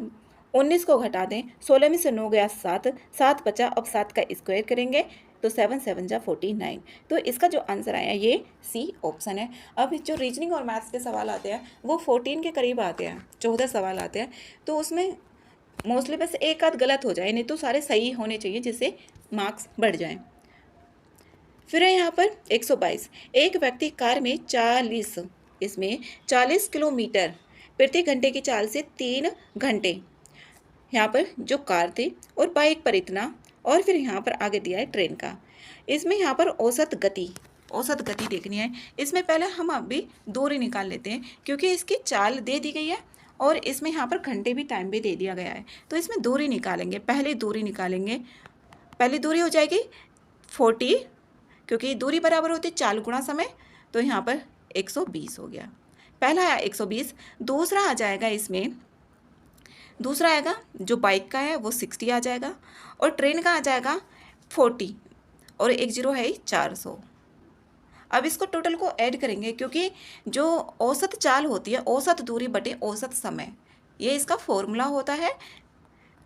19 को घटा दें, 16 में से 9 गया 7 बचा, अब 7 का स्क्वायर करेंगे तो 7 7 जा 49, तो इसका जो आंसर आया ये सी ऑप्शन है। अब जो रीजनिंग और मैथ्स के सवाल आते हैं वो 14 के करीब आते हैं, 14 सवाल आते हैं, तो उसमें मोस्टली बस एक आध गलत हो जाए, नहीं तो सारे सही होने चाहिए जिससे मार्क्स बढ़ जाएं। फिर है यहाँ पर 122 एक व्यक्ति कार में 40 किलोमीटर प्रति घंटे की चाल से 3 घंटे यहाँ पर जो कार थी और बाइक पर इतना, और फिर यहाँ पर आगे दिया है ट्रेन का। इसमें यहाँ पर औसत गति देखनी है। इसमें पहले हम अभी दूरी निकाल लेते हैं क्योंकि इसकी चाल दे दी गई है और इसमें यहाँ पर घंटे भी टाइम भी दे दिया गया है, तो इसमें दूरी निकालेंगे। पहली दूरी हो जाएगी 40 क्योंकि दूरी बराबर होती है 4 गुणा समय, तो यहाँ पर 120 हो गया। पहला आया 120, दूसरा आएगा जो बाइक का है वो 60 आ जाएगा और ट्रेन का आ जाएगा 40 और 1 0 है 400। अब इसको टोटल को ऐड करेंगे, क्योंकि जो औसत चाल होती है औसत दूरी बटे औसत समय, ये इसका फॉर्मूला होता है।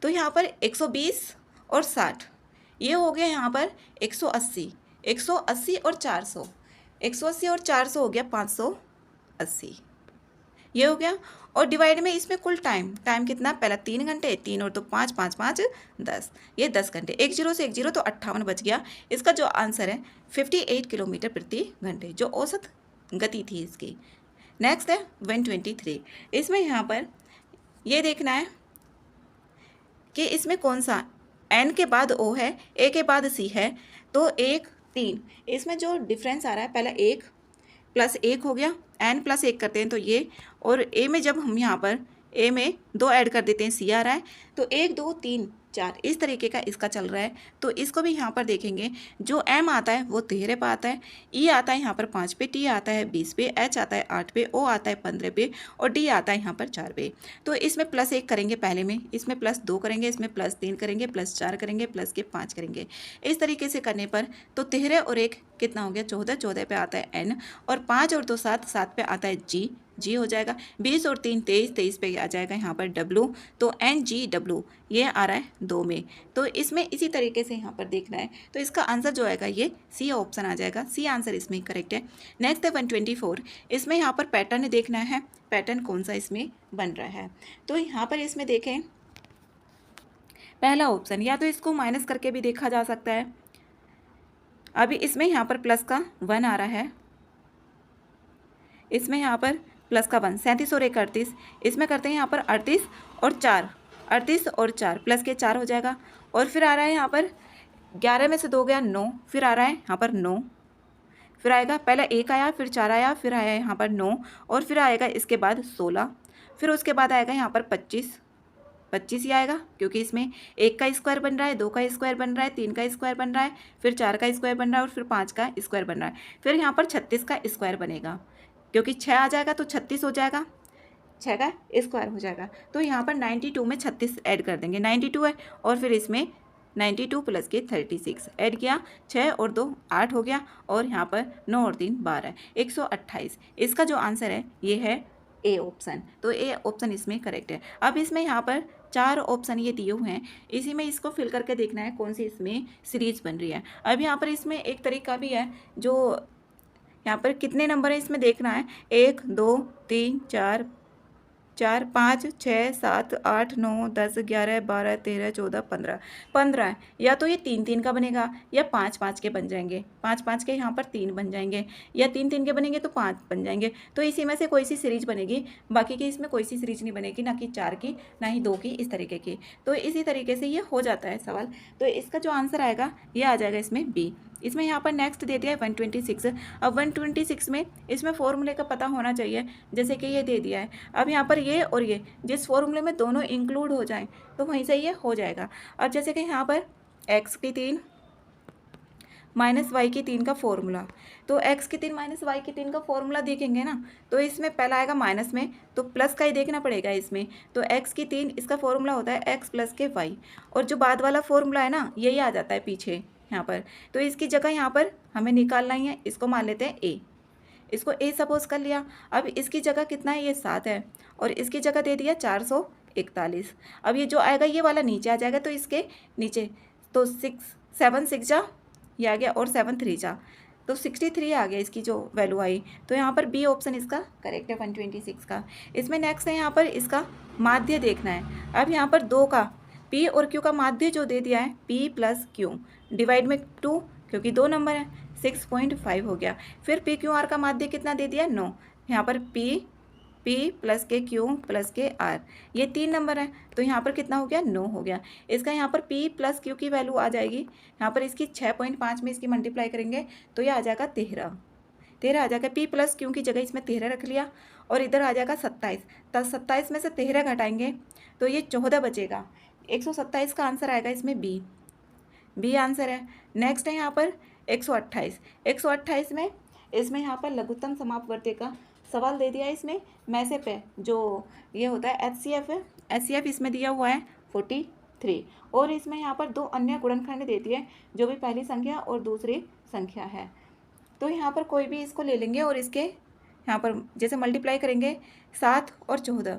तो यहाँ पर 120 और 60, ये हो गया यहाँ पर 180, 180 और 400, 180 और 400 हो गया 580, ये हो गया। और डिवाइड में इसमें कुल टाइम कितना, पहला 3 घंटे, 3 और 2 5, 5 5 10, ये 10 घंटे, 1 जीरो से 1 जीरो तो 58 बच गया। इसका जो आंसर है 58 किलोमीटर प्रति घंटे, जो औसत गति थी इसकी। नेक्स्ट है 123। इसमें यहाँ पर ये देखना है कि इसमें कौन सा n के बाद O है, a के बाद c है, तो 1 3, इसमें जो डिफरेंस आ रहा है, पहला 1 प्लस 1 हो गया, n प्लस 1 करते हैं तो ये, और a में जब हम यहाँ पर a में 2 ऐड कर देते हैं, c आ रहा है, तो 1 2 3 4 इस तरीके का इसका चल रहा है। तो इसको भी यहाँ पर देखेंगे, जो m आता है वो 13 पे आता है, e आता है यहाँ पर 5 पे, t आता है 20 पे, h आता है 8 पे, o आता है 15 पे, और d आता है यहाँ पर 4 पे। तो इसमें प्लस 1 करेंगे पहले में, इसमें प्लस 2 करेंगे, इसमें प्लस 3 करेंगे, प्लस 4 करेंगे, प्लस के 5 करेंगे। इस तरीके से करने पर तो 13 और 1 कितना हो गया 14, 14 पे आता है n, और 5 और 2 7, 7 पे आता है g हो जाएगा, 20 और 3 23, 23 पे आ जाएगा यहाँ पर w, तो NGW ये आ रहा है 2 में। तो इसमें इसी तरीके से यहाँ पर देखना है, तो इसका आंसर जो आएगा ये सी ऑप्शन आ जाएगा, सी आंसर इसमें करेक्ट है। नेक्स्ट है 124। इसमें यहाँ पर पैटर्न देखना है, पैटर्न कौन सा इसमें बन रहा है। तो यहाँ पर इसमें देखें, पहला ऑप्शन, या तो इसको माइनस करके भी देखा जा सकता है। अभी इसमें यहाँ पर प्लस का 1 आ रहा है, इसमें यहाँ पर प्लस का 1, 37 और 1 38, इसमें करते हैं यहाँ पर 38 और 4, 38 और 4 प्लस के 4 हो जाएगा। और फिर आ रहा है यहाँ पर 11 में से 2 गया 9, फिर आ रहा है यहाँ पर 9, फिर आएगा पहला 1 आया, फिर 4 आया, फिर आया यहाँ पर 9, और फिर आएगा इसके बाद 16, फिर उसके बाद आएगा यहाँ पर 25 ही आएगा, क्योंकि इसमें 1 का स्क्वायर बन रहा है, 2 का स्क्वायर बन रहा है, 3 का स्क्वायर बन रहा है, फिर 4 का स्क्वायर बन रहा है, और फिर 5 का स्क्वायर बन रहा है। फिर यहाँ पर 36 का स्क्वायर बनेगा, क्योंकि 6 आ जाएगा तो 36 हो जाएगा, 6 का स्क्वायर हो जाएगा। तो यहाँ पर 92 में 36 ऐड कर देंगे, 92 है, और फिर इसमें 92 प्लस के 36 ऐड किया, 6 और 2 8 हो गया, और यहाँ पर 9 और 3 12, 128। इसका जो आंसर है ये है ए ऑप्शन, तो ए ऑप्शन इसमें करेक्ट है। अब इसमें यहाँ पर 4 ऑप्शन ये दिए हुए हैं, इसी में इसको फिल करके देखना है कौन सी इसमें सीरीज बन रही है। अब यहाँ पर इसमें एक तरीका भी है, जो यहाँ पर कितने नंबर है इसमें देखना है, 1 2 3 4 5 6 7 8 9 10 11 12 13 14 15, 15 है। या तो ये 3 3 का बनेगा, या 5 5 के बन जाएंगे, 5 5 के यहाँ पर 3 बन जाएंगे, या 3 3 के बनेंगे तो 5 बन जाएंगे। तो इसी में से कोई सी सीरीज बनेगी, बाकी की इसमें कोई सी सीरीज नहीं बनेगी, ना कि 4 की ना ही 2 की, इस तरीके की। तो इसी तरीके से ये हो जाता है सवाल। तो इसका जो आंसर आएगा ये आ जाएगा इसमें बी। इसमें यहाँ पर नेक्स्ट दे दिया है 126। अब 126 में इसमें फॉर्मूले का पता होना चाहिए, जैसे कि ये दे दिया है। अब यहाँ पर ये और ये जिस फॉर्मूले में दोनों इंक्लूड हो जाएं तो वहीं से ये हो जाएगा। अब जैसे कि यहाँ पर x की 3 माइनस वाई की 3 का फॉर्मूला, तो x की 3 माइनस वाई की 3 का फॉर्मूला देखेंगे ना, तो इसमें पहला आएगा माइनस में, तो प्लस का ही देखना पड़ेगा इसमें। तो x की 3 इसका फॉर्मूला होता है x प्लस के y, और जो बाद वाला फॉर्मूला है ना यही आ जाता है पीछे यहाँ पर। तो इसकी जगह यहाँ पर हमें निकालना ही है, इसको मान लेते हैं a, इसको a सपोज कर लिया। अब इसकी जगह कितना है, ये 7 है, और इसकी जगह दे दिया 441। अब ये जो आएगा ये वाला नीचे आ जाएगा, तो इसके नीचे तो 7 6 जा ये आ गया, और 7 3 जा तो 63 आ गया इसकी जो वैल्यू आई। तो यहाँ पर बी ऑप्शन इसका करेक्ट है 126 का। इसमें नेक्स्ट है यहाँ पर इसका माध्य देखना है। अब यहाँ पर 2 का P और Q का माध्य जो दे दिया है P प्लस Q डिवाइड में 2, क्योंकि 2 नंबर है, 6.5 हो गया। फिर PQR का माध्य कितना दे दिया 9, यहाँ पर P प्लस के Q प्लस के R, ये 3 नंबर है, तो यहाँ पर कितना हो गया 9 हो गया। इसका यहाँ पर P प्लस Q की वैल्यू आ जाएगी, यहाँ पर इसकी 6.5 में इसकी मल्टीप्लाई करेंगे तो ये आ जाएगा 13 आ जाएगा। P प्लस Q की जगह इसमें 13 रख लिया, और इधर आ जाएगा 27, तब 27 में से 13 घटाएंगे तो ये 14 बचेगा। 127 का आंसर आएगा इसमें बी आंसर है। नेक्स्ट है यहाँ पर 128 में इसमें यहाँ पर लघुत्तम समापवर्ती का सवाल दे दिया है। इसमें मैसे पे जो ये होता है HCF है, HCF इसमें दिया हुआ है 43, और इसमें यहाँ पर 2 अन्य गुणनखंड देती है, जो भी पहली संख्या और दूसरी संख्या है। तो यहाँ पर कोई भी इसको ले लेंगे और इसके यहाँ पर जैसे मल्टीप्लाई करेंगे 7 और 14,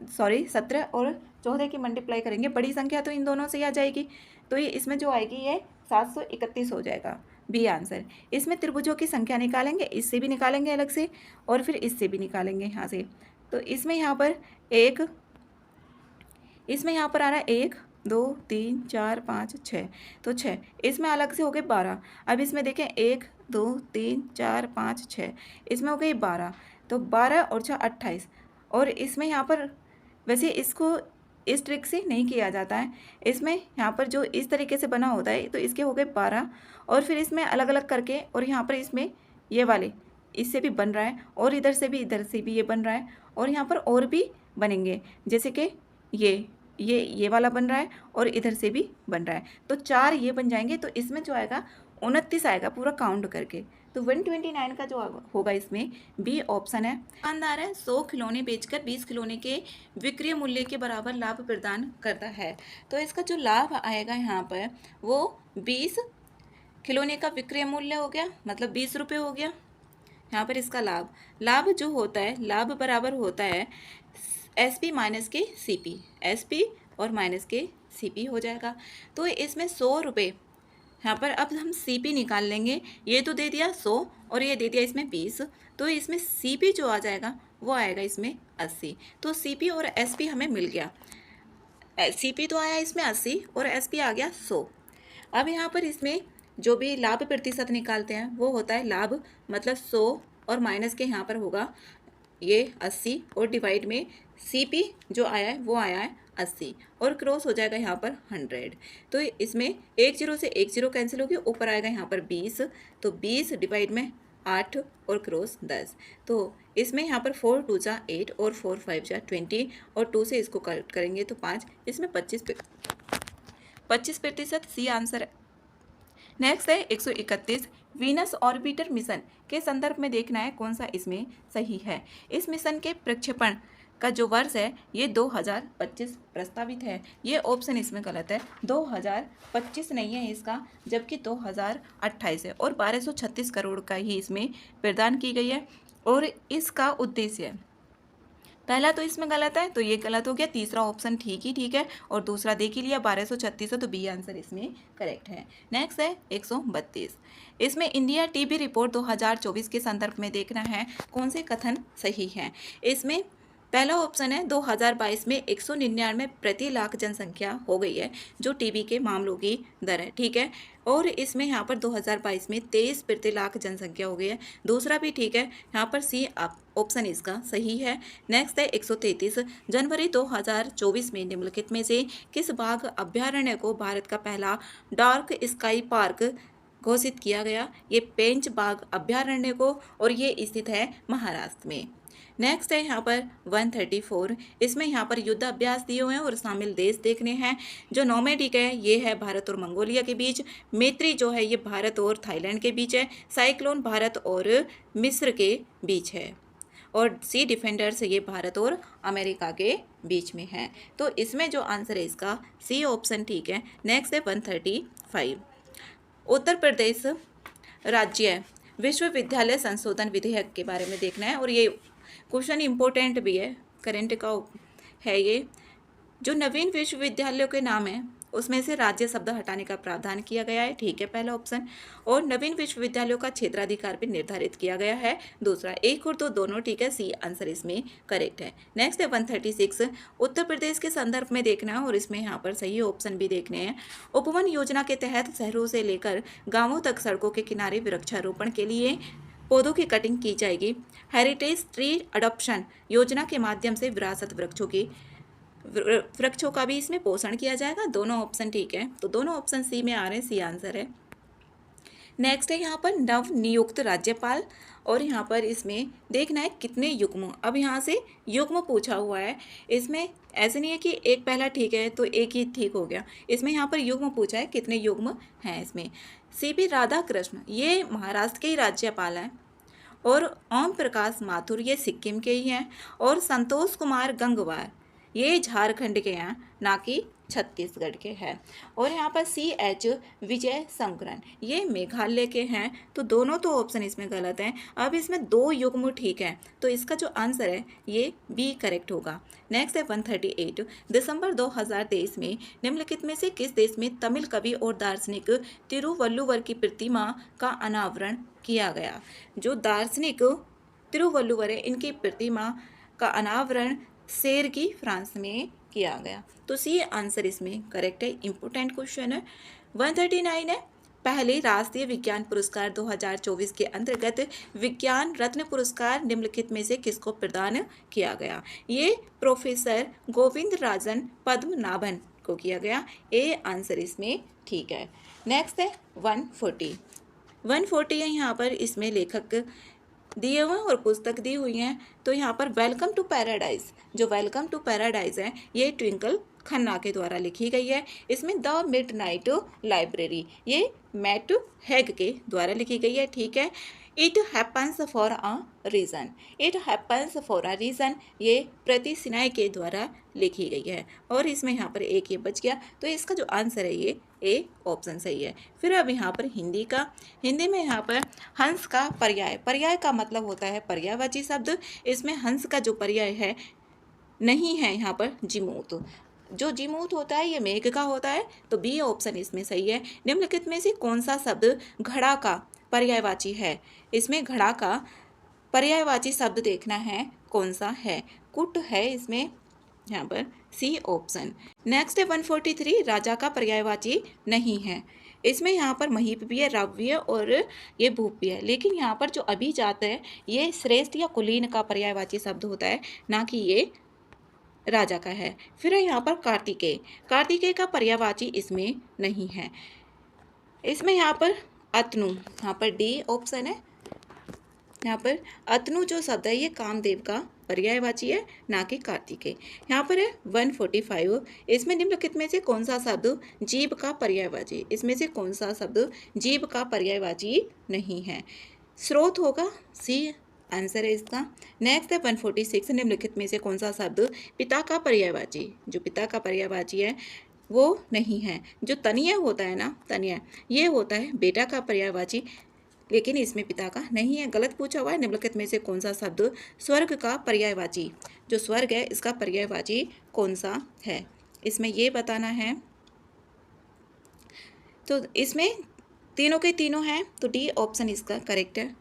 सॉरी 17 और 14 की मल्टीप्लाई करेंगे, बड़ी संख्या तो इन दोनों से ही आ जाएगी, तो ये इसमें जो आएगी ये 731 हो जाएगा, बी आंसर। इसमें त्रिभुजों की संख्या निकालेंगे, इससे भी निकालेंगे अलग से और फिर इससे भी निकालेंगे यहाँ से। तो इसमें यहाँ पर इसमें यहाँ पर आ रहा है 1 2 3 4 5 6, तो 6, इसमें अलग से हो गए 12। अब इसमें देखें 1 2 3 4 5 6, इसमें हो गई 12, तो 12 और 6 28। और इसमें यहाँ पर वैसे इसको इस ट्रिक से नहीं किया जाता है, इसमें यहाँ पर जो इस तरीके से बना होता है, तो इसके हो गए 12 और फिर इसमें अलग अलग करके, और यहाँ पर इसमें ये वाले इससे भी बन रहा है और इधर से भी ये बन रहा है और यहाँ पर और भी बनेंगे, जैसे कि ये वाला बन रहा है और इधर से भी बन रहा है, तो 4 ये बन जाएंगे। तो इसमें जो आएगा 29 आएगा पूरा काउंट करके, तो 129 का जो होगा इसमें बी ऑप्शन है। दुकानदार है 100 खिलौने बेचकर 20 खिलौने के विक्रय मूल्य के बराबर लाभ प्रदान करता है, तो इसका जो लाभ आएगा यहाँ पर वो 20 खिलौने का विक्रय मूल्य हो गया, मतलब 20 रुपये हो गया। यहाँ पर इसका लाभ जो होता है, लाभ बराबर होता है SP माइनस के CP, SP और माइनस के CP हो जाएगा। तो इसमें 100 रुपये, यहाँ पर अब हम CP निकाल लेंगे, ये तो दे दिया 100 और ये दे दिया इसमें 20, तो इसमें CP जो आ जाएगा वो आएगा इसमें 80, तो CP और SP हमें मिल गया। CP तो आया इसमें 80 और SP आ गया 100। अब यहाँ पर इसमें जो भी लाभ प्रतिशत निकालते हैं वो होता है लाभ, मतलब 100 और माइनस के यहाँ पर होगा ये 80 और डिवाइड में CP जो आया है वो आया है 80 और क्रॉस हो जाएगा यहाँ पर 100। तो इसमें 1 0 से 1 0 कैंसिल होगी, ऊपर आएगा यहाँ पर 20, तो 20 डिवाइड में 8 और क्रॉस 10, तो इसमें यहाँ पर 4 2 जा 8 और 4 5 जा 20 और 2 से इसको कट करेंगे तो 5, इसमें 25% सी आंसर है। नेक्स्ट है 131, वीनस ऑर्बिटर मिशन के संदर्भ में देखना है कौन सा इसमें सही है। इस मिशन के प्रक्षेपण का जो वर्ष है ये 2025 प्रस्तावित है, ये ऑप्शन इसमें गलत है, 2025 नहीं है इसका, जबकि 2028 है और 1236 करोड़ का ही इसमें प्रदान की गई है। और इसका उद्देश्य, पहला तो इसमें गलत है तो ये गलत हो गया, तीसरा ऑप्शन ठीक है और दूसरा देख ही लिया 1236 है, तो बी आंसर इसमें करेक्ट है। नेक्स्ट है 132, इसमें इंडिया टीबी रिपोर्ट 2024 के संदर्भ में देखना है कौन से कथन सही हैं। इसमें पहला ऑप्शन है 2022 में 199 प्रति लाख जनसंख्या हो गई है जो टीबी के मामलों की दर है, ठीक है, और इसमें यहाँ पर 2022 में 23 प्रति लाख जनसंख्या हो गई है, दूसरा भी ठीक है, यहाँ पर सी ऑप्शन इसका सही है। नेक्स्ट है 133, जनवरी 2024 में निम्नलिखित में से किस बाघ अभ्यारण्य को भारत का पहला डार्क स्काई पार्क घोषित किया गया, ये पेंच बाघ अभ्यारण्य को, और ये स्थित है महाराष्ट्र में। नेक्स्ट है यहाँ पर 134, इसमें यहाँ पर युद्ध अभ्यास दिए हुए हैं और शामिल देश देखने हैं। जो नॉर्मेडिक है ये है भारत और मंगोलिया के बीच, मैत्री जो है ये भारत और थाईलैंड के बीच है, साइक्लोन भारत और मिस्र के बीच है, और सी डिफेंडर्स ये भारत और अमेरिका के बीच में है। तो इसमें जो आंसर है इसका सी ऑप्शन ठीक है। नेक्स्ट है 135, उत्तर प्रदेश राज्य विश्वविद्यालय संशोधन विधेयक के बारे में देखना है और ये क्वेश्चन इम्पोर्टेंट भी है, करंट का है ये। जो नवीन विश्वविद्यालयों के नाम है उसमें से राज्य शब्द हटाने का प्रावधान किया गया है, ठीक है, पहला ऑप्शन, और नवीन विश्वविद्यालयों का क्षेत्राधिकार भी निर्धारित किया गया है, दूसरा। 1 और 2 दोनों ठीक है, सी आंसर इसमें करेक्ट है। नेक्स्ट है 136, उत्तर प्रदेश के संदर्भ में देखना है और इसमें यहाँ पर सही ऑप्शन भी देखने हैं। उपवन योजना के तहत शहरों से लेकर गाँवों तक सड़कों के किनारे वृक्षारोपण के लिए पौधों की कटिंग की जाएगी। हेरिटेज ट्री अडॉप्शन योजना के माध्यम से विरासत वृक्षों का भी इसमें पोषण किया जाएगा, दोनों ऑप्शन ठीक है, तो दोनों ऑप्शन सी में आ रहे हैं, सी आंसर है। नेक्स्ट है यहाँ पर नव नियुक्त राज्यपाल, और यहाँ पर इसमें देखना है कितने युग्म, अब यहाँ से युग्म पूछा हुआ है, इसमें ऐसे नहीं है कि एक पहला ठीक है तो एक ही ठीक हो गया, इसमें यहाँ पर युग्म पूछा है, कितने युग्म हैं इसमें। CP राधाकृष्ण ये महाराष्ट्र के ही राज्यपाल हैं, और ओम प्रकाश माथुर ये सिक्किम के ही हैं, और संतोष कुमार गंगवार ये झारखंड के हैं, ना कि छत्तीसगढ़ के हैं। और यहाँ पर CH विजय संकरन, ये मेघालय के हैं। तो दोनों तो ऑप्शन इसमें गलत हैं। अब इसमें 2 युग्म ठीक है, तो इसका जो आंसर है ये बी करेक्ट होगा। नेक्स्ट है 138, दिसंबर 2023 में निम्नलिखित में से किस देश में तमिल कवि और दार्शनिक तिरुवल्लुवर की प्रतिमा का अनावरण किया गया? जो दार्शनिक तिरुवल्लुवर है, इनकी प्रतिमा का अनावरण सेरगी, फ्रांस में किया गया। तो सी आंसर इसमें करेक्ट है। इंपोर्टेंट क्वेश्चन है। 139 है, पहले राष्ट्रीय विज्ञान पुरस्कार 2024 के अंतर्गत विज्ञान रत्न पुरस्कार निम्नलिखित में से किसको प्रदान किया गया? ये प्रोफेसर गोविंद राजन पद्मनाभन को किया गया। ए आंसर इसमें ठीक है। नेक्स्ट है 140 है। यहाँ पर इसमें लेखक दिए हुए और पुस्तक दी हुई हैं। तो यहाँ पर वेलकम टू पैराडाइज, जो वेलकम टू पैराडाइज है ये ट्विंकल खन्ना के द्वारा लिखी गई है। इसमें द मिडनाइट लाइब्रेरी, ये मैट हैग के द्वारा लिखी गई है। ठीक है। It happens for a reason, it happens for a reason, ये प्रति सिन्हा के द्वारा लिखी गई है। और इसमें यहाँ पर एक ये बच गया, तो इसका जो आंसर है ये ए ऑप्शन सही है। फिर अब यहाँ पर हिंदी का, हिंदी में यहाँ पर हंस का पर्याय, पर्याय का मतलब होता है पर्यायवाची शब्द। इसमें हंस का जो पर्याय है नहीं है यहाँ पर जिमूत, जो जिमूत होता है ये मेघ का होता है। तो बी ऑप्शन इसमें सही है। निम्नलिखित में से कौन सा शब्द घड़ा का पर्यायवाची है? इसमें घड़ा का पर्यायवाची शब्द देखना है कौन सा है। कुट है इसमें, यहाँ पर सी ऑप्शन। नेक्स्ट है 143, राजा का पर्यायवाची नहीं है। इसमें यहाँ पर महीप भी है, रव भी है और ये भूप भी है। लेकिन यहाँ पर जो अभिजात है ये श्रेष्ठ या कुलीन का पर्यायवाची शब्द होता है, ना कि ये राजा का है। फिर यहाँ पर कार्तिकेय, कार्तिकेय का पर्यायवाची इसमें नहीं है। इसमें यहाँ पर अतनु, यहाँ पर डी ऑप्शन है। यहाँ पर अतनु जो शब्द है ये कामदेव का पर्यायवाची है, ना कि कार्तिकेय। यहाँ पर है 145, इसमें निम्नलिखित में से कौन सा शब्द जीव का पर्यायवाची? इसमें से कौन सा शब्द जीव का पर्यायवाची नहीं है? स्रोत होगा, सी आंसर है इसका। नेक्स्ट है 146, निम्नलिखित में से कौन सा शब्द पिता का पर्यायवाची? जो पिता का पर्यायवाची है वो नहीं है। जो तनिया होता है ना, तनिया ये होता है बेटा का पर्यायवाची, लेकिन इसमें पिता का नहीं है। गलत पूछा हुआ है। निम्नलिखित में से कौन सा शब्द स्वर्ग का पर्यायवाची? जो स्वर्ग है इसका पर्यायवाची कौन सा है? इसमें ये बताना है। तो इसमें तीनों के तीनों हैं, तो डी ऑप्शन इसका करेक्ट है।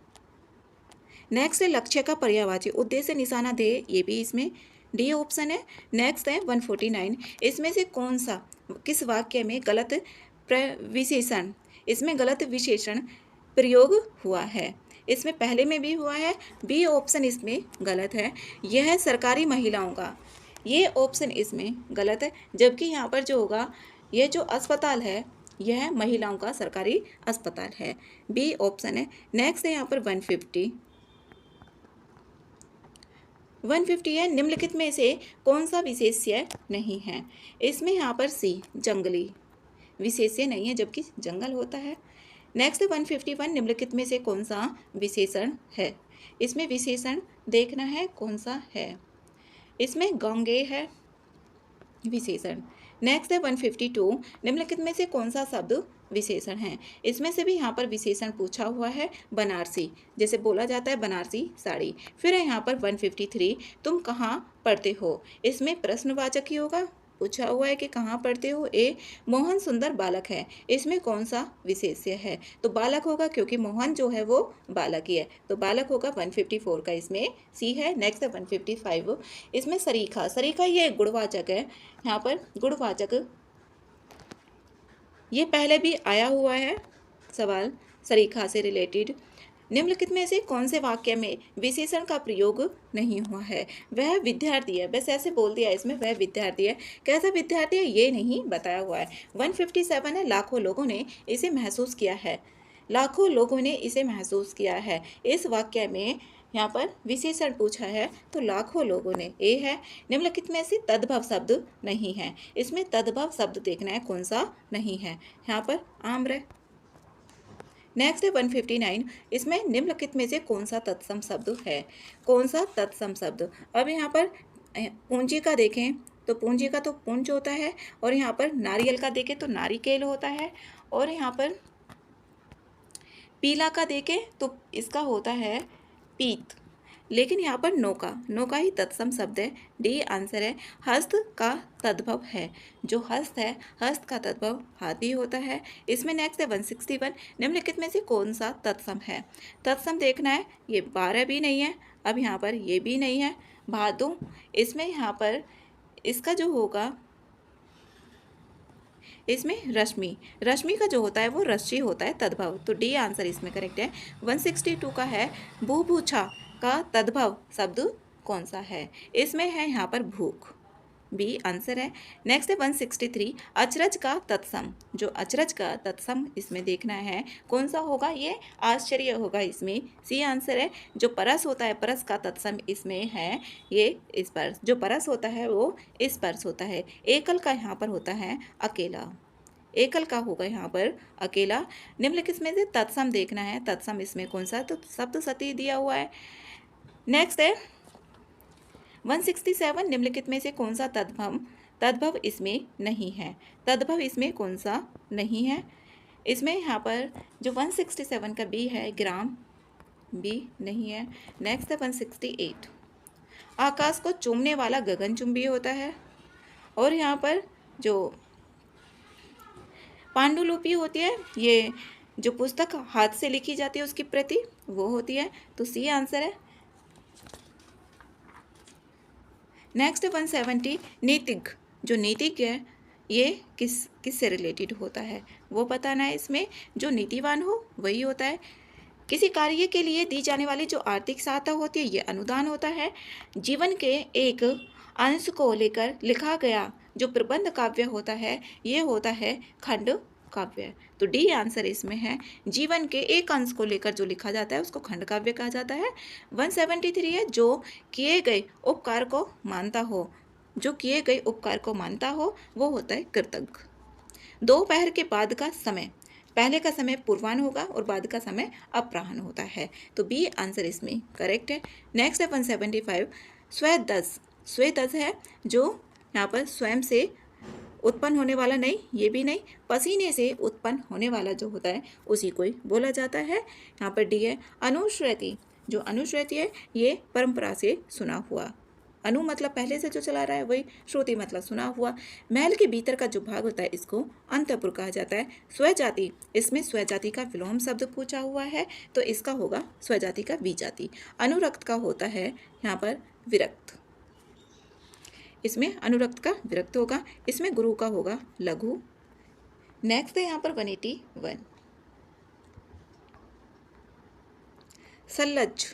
नेक्स्ट है लक्ष्य का पर्यायवाची, उद्देश्य निशाना दे, ये भी इसमें डी ऑप्शन है। नेक्स्ट है 149, इसमें से कौन सा, किस वाक्य में गलत विशेषण, इसमें गलत विशेषण प्रयोग हुआ है? इसमें पहले में भी हुआ है, बी ऑप्शन इसमें गलत है। यह सरकारी महिलाओं का, ये ऑप्शन इसमें गलत है। जबकि यहाँ पर जो होगा, यह जो अस्पताल है यह महिलाओं का सरकारी अस्पताल है, बी ऑप्शन है। नेक्स्ट है यहाँ पर 150 है, निम्नलिखित में से कौन सा विशेष्य नहीं है? इसमें यहाँ पर सी जंगली, विशेष्य नहीं है जबकि जंगल होता है। नेक्स्ट 151, निम्नलिखित में से कौन सा विशेषण है? इसमें विशेषण देखना है कौन सा है। इसमें गंगे है विशेषण। नेक्स्ट है 152, निम्नलिखित में से कौन सा शब्द विशेषण है? इसमें से भी यहाँ पर विशेषण पूछा हुआ है, बनारसी, जैसे बोला जाता है बनारसी साड़ी। फिर है यहाँ पर 153, तुम कहाँ पढ़ते हो? इसमें प्रश्नवाचक ही होगा, पूछा हुआ है कि कहाँ पढ़ते हो। ए मोहन सुंदर बालक है, इसमें कौन सा विशेष्य है? तो बालक होगा, क्योंकि मोहन जो है वो बालक ही है, तो बालक होगा 154 का इसमें सी है। नेक्स्ट है 155, इसमें सरीखा, सरीखा ये गुणवाचक है। यहाँ पर गुणवाचक ये पहले भी आया हुआ है सवाल सरीखा से रिलेटेड। निम्नलिखित में से कौन से वाक्य में विशेषण का प्रयोग नहीं हुआ है? वह विद्यार्थी है, बस ऐसे बोल दिया इसमें, वह विद्यार्थी है। कैसा विद्यार्थी है ये नहीं बताया हुआ है। 157 है, लाखों लोगों ने इसे महसूस किया है, लाखों लोगों ने इसे महसूस किया है। इस वाक्य में यहाँ पर विशेषण पूछा है, तो लाखों लोगों ने ए है। निम्नलिखित में से तद्भव शब्द नहीं है, इसमें तद्भव शब्द देखना है कौन सा नहीं है। यहाँ पर आम्र। नेक्स्ट है 159, इसमें निम्नलिखित में से कौन सा तत्सम शब्द है? कौन सा तत्सम शब्द? अब यहाँ पर पूंजी का देखें तो पूंजी का तो पुंज होता है, और यहाँ पर नारियल का देखे तो नारिकेल होता है, और यहाँ पर पीला का देखे तो इसका होता है पीत। लेकिन यहाँ पर नौका ही तत्सम शब्द है। डी आंसर है। हस्त का तद्भव है, जो हस्त है हस्त का तद्भव हाथी होता है। इसमें नेक्स्ट है 161, निम्नलिखित में से कौन सा तत्सम है। तत्सम देखना है, ये 12 भी नहीं है, अब यहाँ पर ये भी नहीं है, भादु। इसमें यहाँ पर इसका जो होगा, इसमें रश्मि का जो होता है वो रश्मि होता है तद्भव, तो डी आंसर इसमें करेक्ट है। 162 का है भूभूछा का तद्भव शब्द कौन सा है। इसमें है यहाँ पर भूख, बी आंसर है। नेक्स्ट है 163, अचरज का तत्सम, जो अचरज का तत्सम इसमें देखना है कौन सा होगा, ये आश्चर्य होगा, इसमें सी आंसर है। जो परस होता है, परस का तत्सम इसमें है ये स्पर्श, जो परस होता है वो स्पर्श होता है। एकल का यहाँ पर होता है अकेला, एकल का होगा यहाँ पर अकेला। निम्नलिखित में से तत्सम देखना है, तत्सम इसमें कौन सा, तो सप्तशती दिया हुआ है। नेक्स्ट है 167, निम्नलिखित में से कौन सा तद्भव इसमें नहीं है। तद्भव इसमें कौन सा नहीं है। इसमें यहाँ पर जो 167 का बी है ग्राम, बी नहीं है। नेक्स्ट है 168, आकाश को चूमने वाला गगनचुंबी होता है, और यहाँ पर जो पांडुलिपि होती है, ये जो पुस्तक हाथ से लिखी जाती है उसकी प्रति वो होती है, तो सी आंसर है। नेक्स्ट 170, नीतिज्ञ, जो नीतिज्ञ है ये किस से रिलेटेड होता है वो बताना है। इसमें जो नीतिवान हो वही होता है। किसी कार्य के लिए दी जाने वाली जो आर्थिक सहायता होती है ये अनुदान होता है। जीवन के एक अंश को लेकर लिखा गया जो प्रबंध काव्य होता है ये होता है खंड काव्य, तो डी आंसर इसमें है। जीवन के एक अंश को लेकर जो लिखा जाता है उसको खंड काव्य कहा जाता है। 173 है, जो किए गए उपकार को मानता हो, जो किए गए उपकार को मानता हो वो होता है कृतज्ञ। दोपहर के बाद का समय, पहले का समय पूर्वाह्न होगा और बाद का समय अपराह्न होता है, तो बी आंसर इसमें करेक्ट है। नेक्स्ट है 175, स्वेदस है, जो यहाँ पर स्वयं से उत्पन्न होने वाला नहीं, ये भी नहीं, पसीने से उत्पन्न होने वाला जो होता है उसी को ही बोला जाता है। यहाँ पर डी है। अनुश्रुति, जो अनुश्रुति है ये परंपरा से सुना हुआ, अनु मतलब पहले से जो चला रहा है वही, श्रुति मतलब सुना हुआ। महल के भीतर का जो भाग होता है इसको अंतःपुर कहा जाता है। स्वजाति, इसमें स्वजाति का विलोम शब्द पूछा हुआ है, तो इसका होगा स्वजाति का विजाति। अनुरक्त का होता है यहाँ पर विरक्त, इसमें अनुरक्त का विरक्त होगा। इसमें गुरु का होगा लघु। नेक्स्ट है यहाँ पर 181, सल्लज,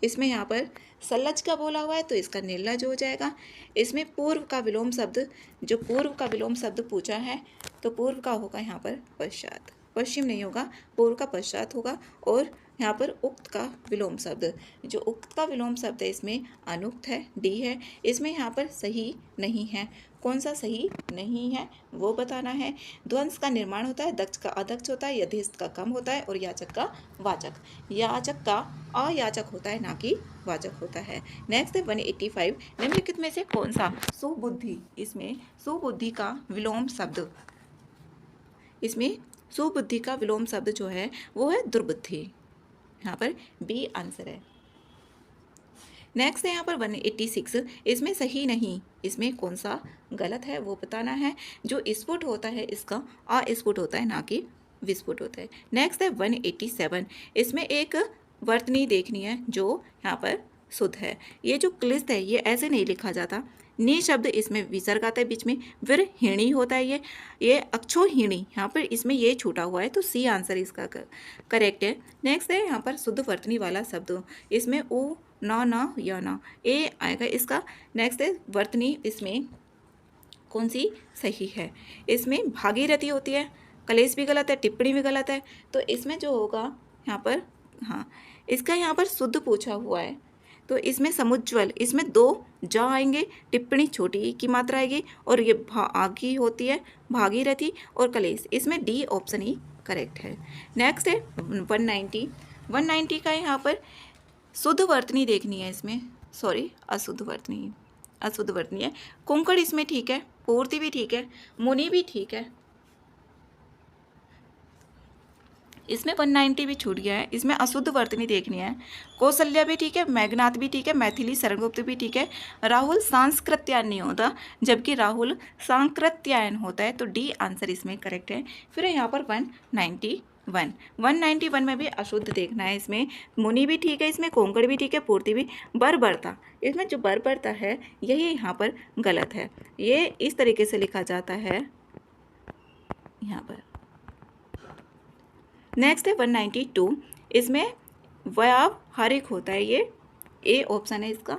इसमें यहाँ पर सल्लज का बोला हुआ है तो इसका निर्लज हो जाएगा। इसमें पूर्व का विलोम शब्द, जो पूर्व का विलोम शब्द पूछा है तो पूर्व का होगा यहाँ पर पश्चात, पश्चिम नहीं होगा, पूर्व का पश्चात होगा। और यहाँ पर उक्त का विलोम शब्द, जो उक्त का विलोम शब्द है इसमें अनुक्त है, डी है। इसमें यहाँ पर सही नहीं है, कौन सा सही नहीं है वो बताना है। ध्वंस का निर्माण होता है, दक्ष का अदक्ष होता है, यथेष्ट का कम होता है, और याचक का वाचक, याचक का अयाचक होता है ना कि वाचक होता है। नेक्स्ट है 185, निम्नलिखित में से कौन सा सुबुद्धि, इसमें सुबुद्धि का विलोम शब्द, इसमें सुबुद्धि का विलोम शब्द जो है वो है दुर्बुद्धि, यहाँ पर बी आंसर है। नेक्स्ट है यहाँ पर 186, इसमें सही नहीं, इसमें कौन सा गलत है वो बताना है। जो स्फुट होता है इसका अस्फुट होता है ना कि विस्फुट होता है। नेक्स्ट है 187, इसमें एक वर्तनी देखनी है जो यहाँ पर शुद्ध है। ये जो क्लिष्ट है ये ऐसे नहीं लिखा जाता, नी शब्द इसमें विसर्ग आता है बीच में, फिर हीणी होता है ये अक्षोहीणी, यहाँ पर इसमें ये छूटा हुआ है, तो सी आंसर इसका करेक्ट है। नेक्स्ट है यहाँ पर शुद्ध वर्तनी वाला शब्द, इसमें ओ ना या ना ए आएगा इसका। नेक्स्ट है वर्तनी, इसमें कौन सी सही है, इसमें भागीरथी होती है, कलेश भी गलत है, टिप्पणी भी गलत है, तो इसमें जो होगा यहाँ पर, हाँ इसका यहाँ पर शुद्ध पूछा हुआ है, तो इसमें समुज्ज्वल, इसमें 2 जा आएंगे, टिप्पणी छोटी की मात्रा आएगी, और ये आगी होती है भागीरथी और कलेश, इसमें डी ऑप्शन ही करेक्ट है। नेक्स्ट है 190 का यहाँ पर शुद्ध वर्तनी देखनी है, इसमें सॉरी अशुद्ध वर्तनी, अशुद्ध वर्ड नहीं है। कुंकड़ इसमें ठीक है, पूर्ति भी ठीक है, मुनि भी ठीक है, इसमें 190 भी छूट गया है, इसमें अशुद्ध वर्तनी देखनी है। कौशल्या भी ठीक है, मेघनाथ भी ठीक है, मैथिली शरणगुप्त भी ठीक है। राहुल सांस्कृत्यायन नहीं होता, जबकि राहुल सांकृत्यायन होता है, तो डी आंसर इसमें करेक्ट है। फिर यहाँ पर 191 में भी अशुद्ध देखना है। इसमें मुनि भी ठीक है, इसमें कोंकण भी ठीक है, पूर्ति भी। बर्बरता, इसमें जो बर्बरता है यही यहाँ पर गलत है, ये इस तरीके से लिखा जाता है यहाँ पर। नेक्स्ट है 192, इसमें व्यावहारिक होता है, ये ए ऑप्शन है इसका।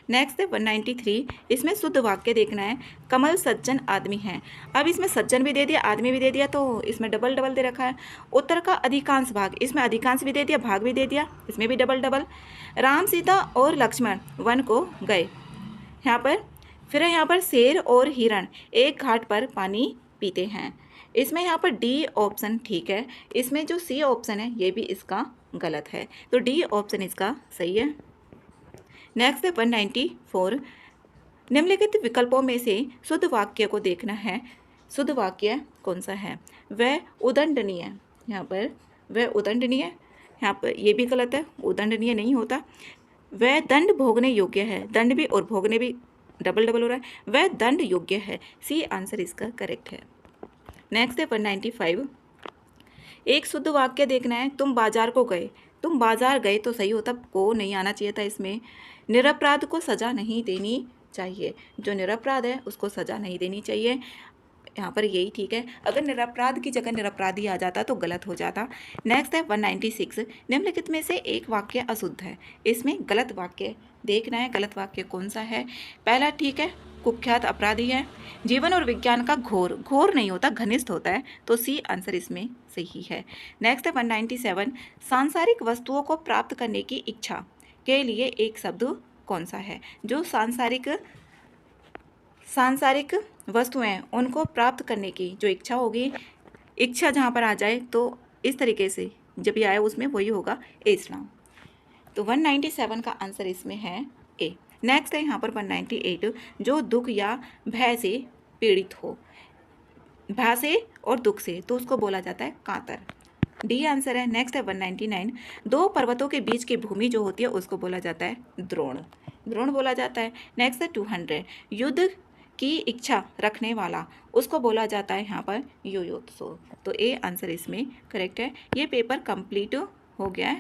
नेक्स्ट है 193, इसमें शुद्ध वाक्य देखना है। कमल सज्जन आदमी है। अब इसमें सज्जन भी दे दिया, आदमी भी दे दिया, तो इसमें डबल डबल दे रखा है। उत्तर का अधिकांश भाग, इसमें अधिकांश भी दे दिया, भाग भी दे दिया, इसमें भी डबल डबल। राम सीता और लक्ष्मण वन को गए यहाँ पर। फिर यहाँ पर शेर और हिरण एक घाट पर पानी पीते हैं, इसमें यहाँ पर डी ऑप्शन ठीक है। इसमें जो सी ऑप्शन है ये भी इसका गलत है, तो डी ऑप्शन इसका सही है। नेक्स्ट है 194, निम्नलिखित विकल्पों में से शुद्ध वाक्य को देखना है। शुद्ध वाक्य कौन सा है? वह उदंडनीय, यहाँ पर वह उदंडनीय, यहाँ पर ये भी गलत है, उदंडनीय नहीं होता। वह दंड भोगने योग्य है, दंड भी और भोगने भी डबल डबल हो रहा है, वह दंड योग्य है, सी आंसर इसका करेक्ट है। नेक्स्ट है 195, एक शुद्ध वाक्य देखना है। तुम बाजार को गए, तुम बाजार गए तो सही होता, को नहीं आना चाहिए था इसमें। निरपराध को सज़ा नहीं देनी चाहिए, जो निरपराध है उसको सज़ा नहीं देनी चाहिए, यहाँ पर यही ठीक है। अगर निरपराध की जगह निरपराधी आ जाता तो गलत हो जाता। नेक्स्ट है 196, निम्नलिखित में से एक वाक्य अशुद्ध है, इसमें गलत वाक्य देखना है। गलत वाक्य कौन सा है? पहला ठीक है, कुख्यात अपराधी है। जीवन और विज्ञान का घोर, घोर नहीं होता, घनिष्ठ होता है, तो सी आंसर इसमें सही है। नेक्स्ट है 197, सांसारिक वस्तुओं को प्राप्त करने की इच्छा के लिए एक शब्द कौन सा है? जो सांसारिक वस्तुएं उनको प्राप्त करने की जो इच्छा होगी, इच्छा जहाँ पर आ जाए तो इस तरीके से जब ये आए उसमें वही होगा इस्लाम, तो 197 का आंसर इसमें है ए। नेक्स्ट है यहाँ पर 198, जो दुख या भय से पीड़ित हो, भय से और दुख से, तो उसको बोला जाता है कातर, डी आंसर है। नेक्स्ट है 199, दो पर्वतों के बीच की भूमि जो होती है उसको बोला जाता है द्रोण, द्रोण बोला जाता है। नेक्स्ट है 200, युद्ध की इच्छा रखने वाला, उसको बोला जाता है यहाँ पर युयोत्सु, तो ए आंसर इसमें करेक्ट है। ये पेपर कंप्लीट हो गया है।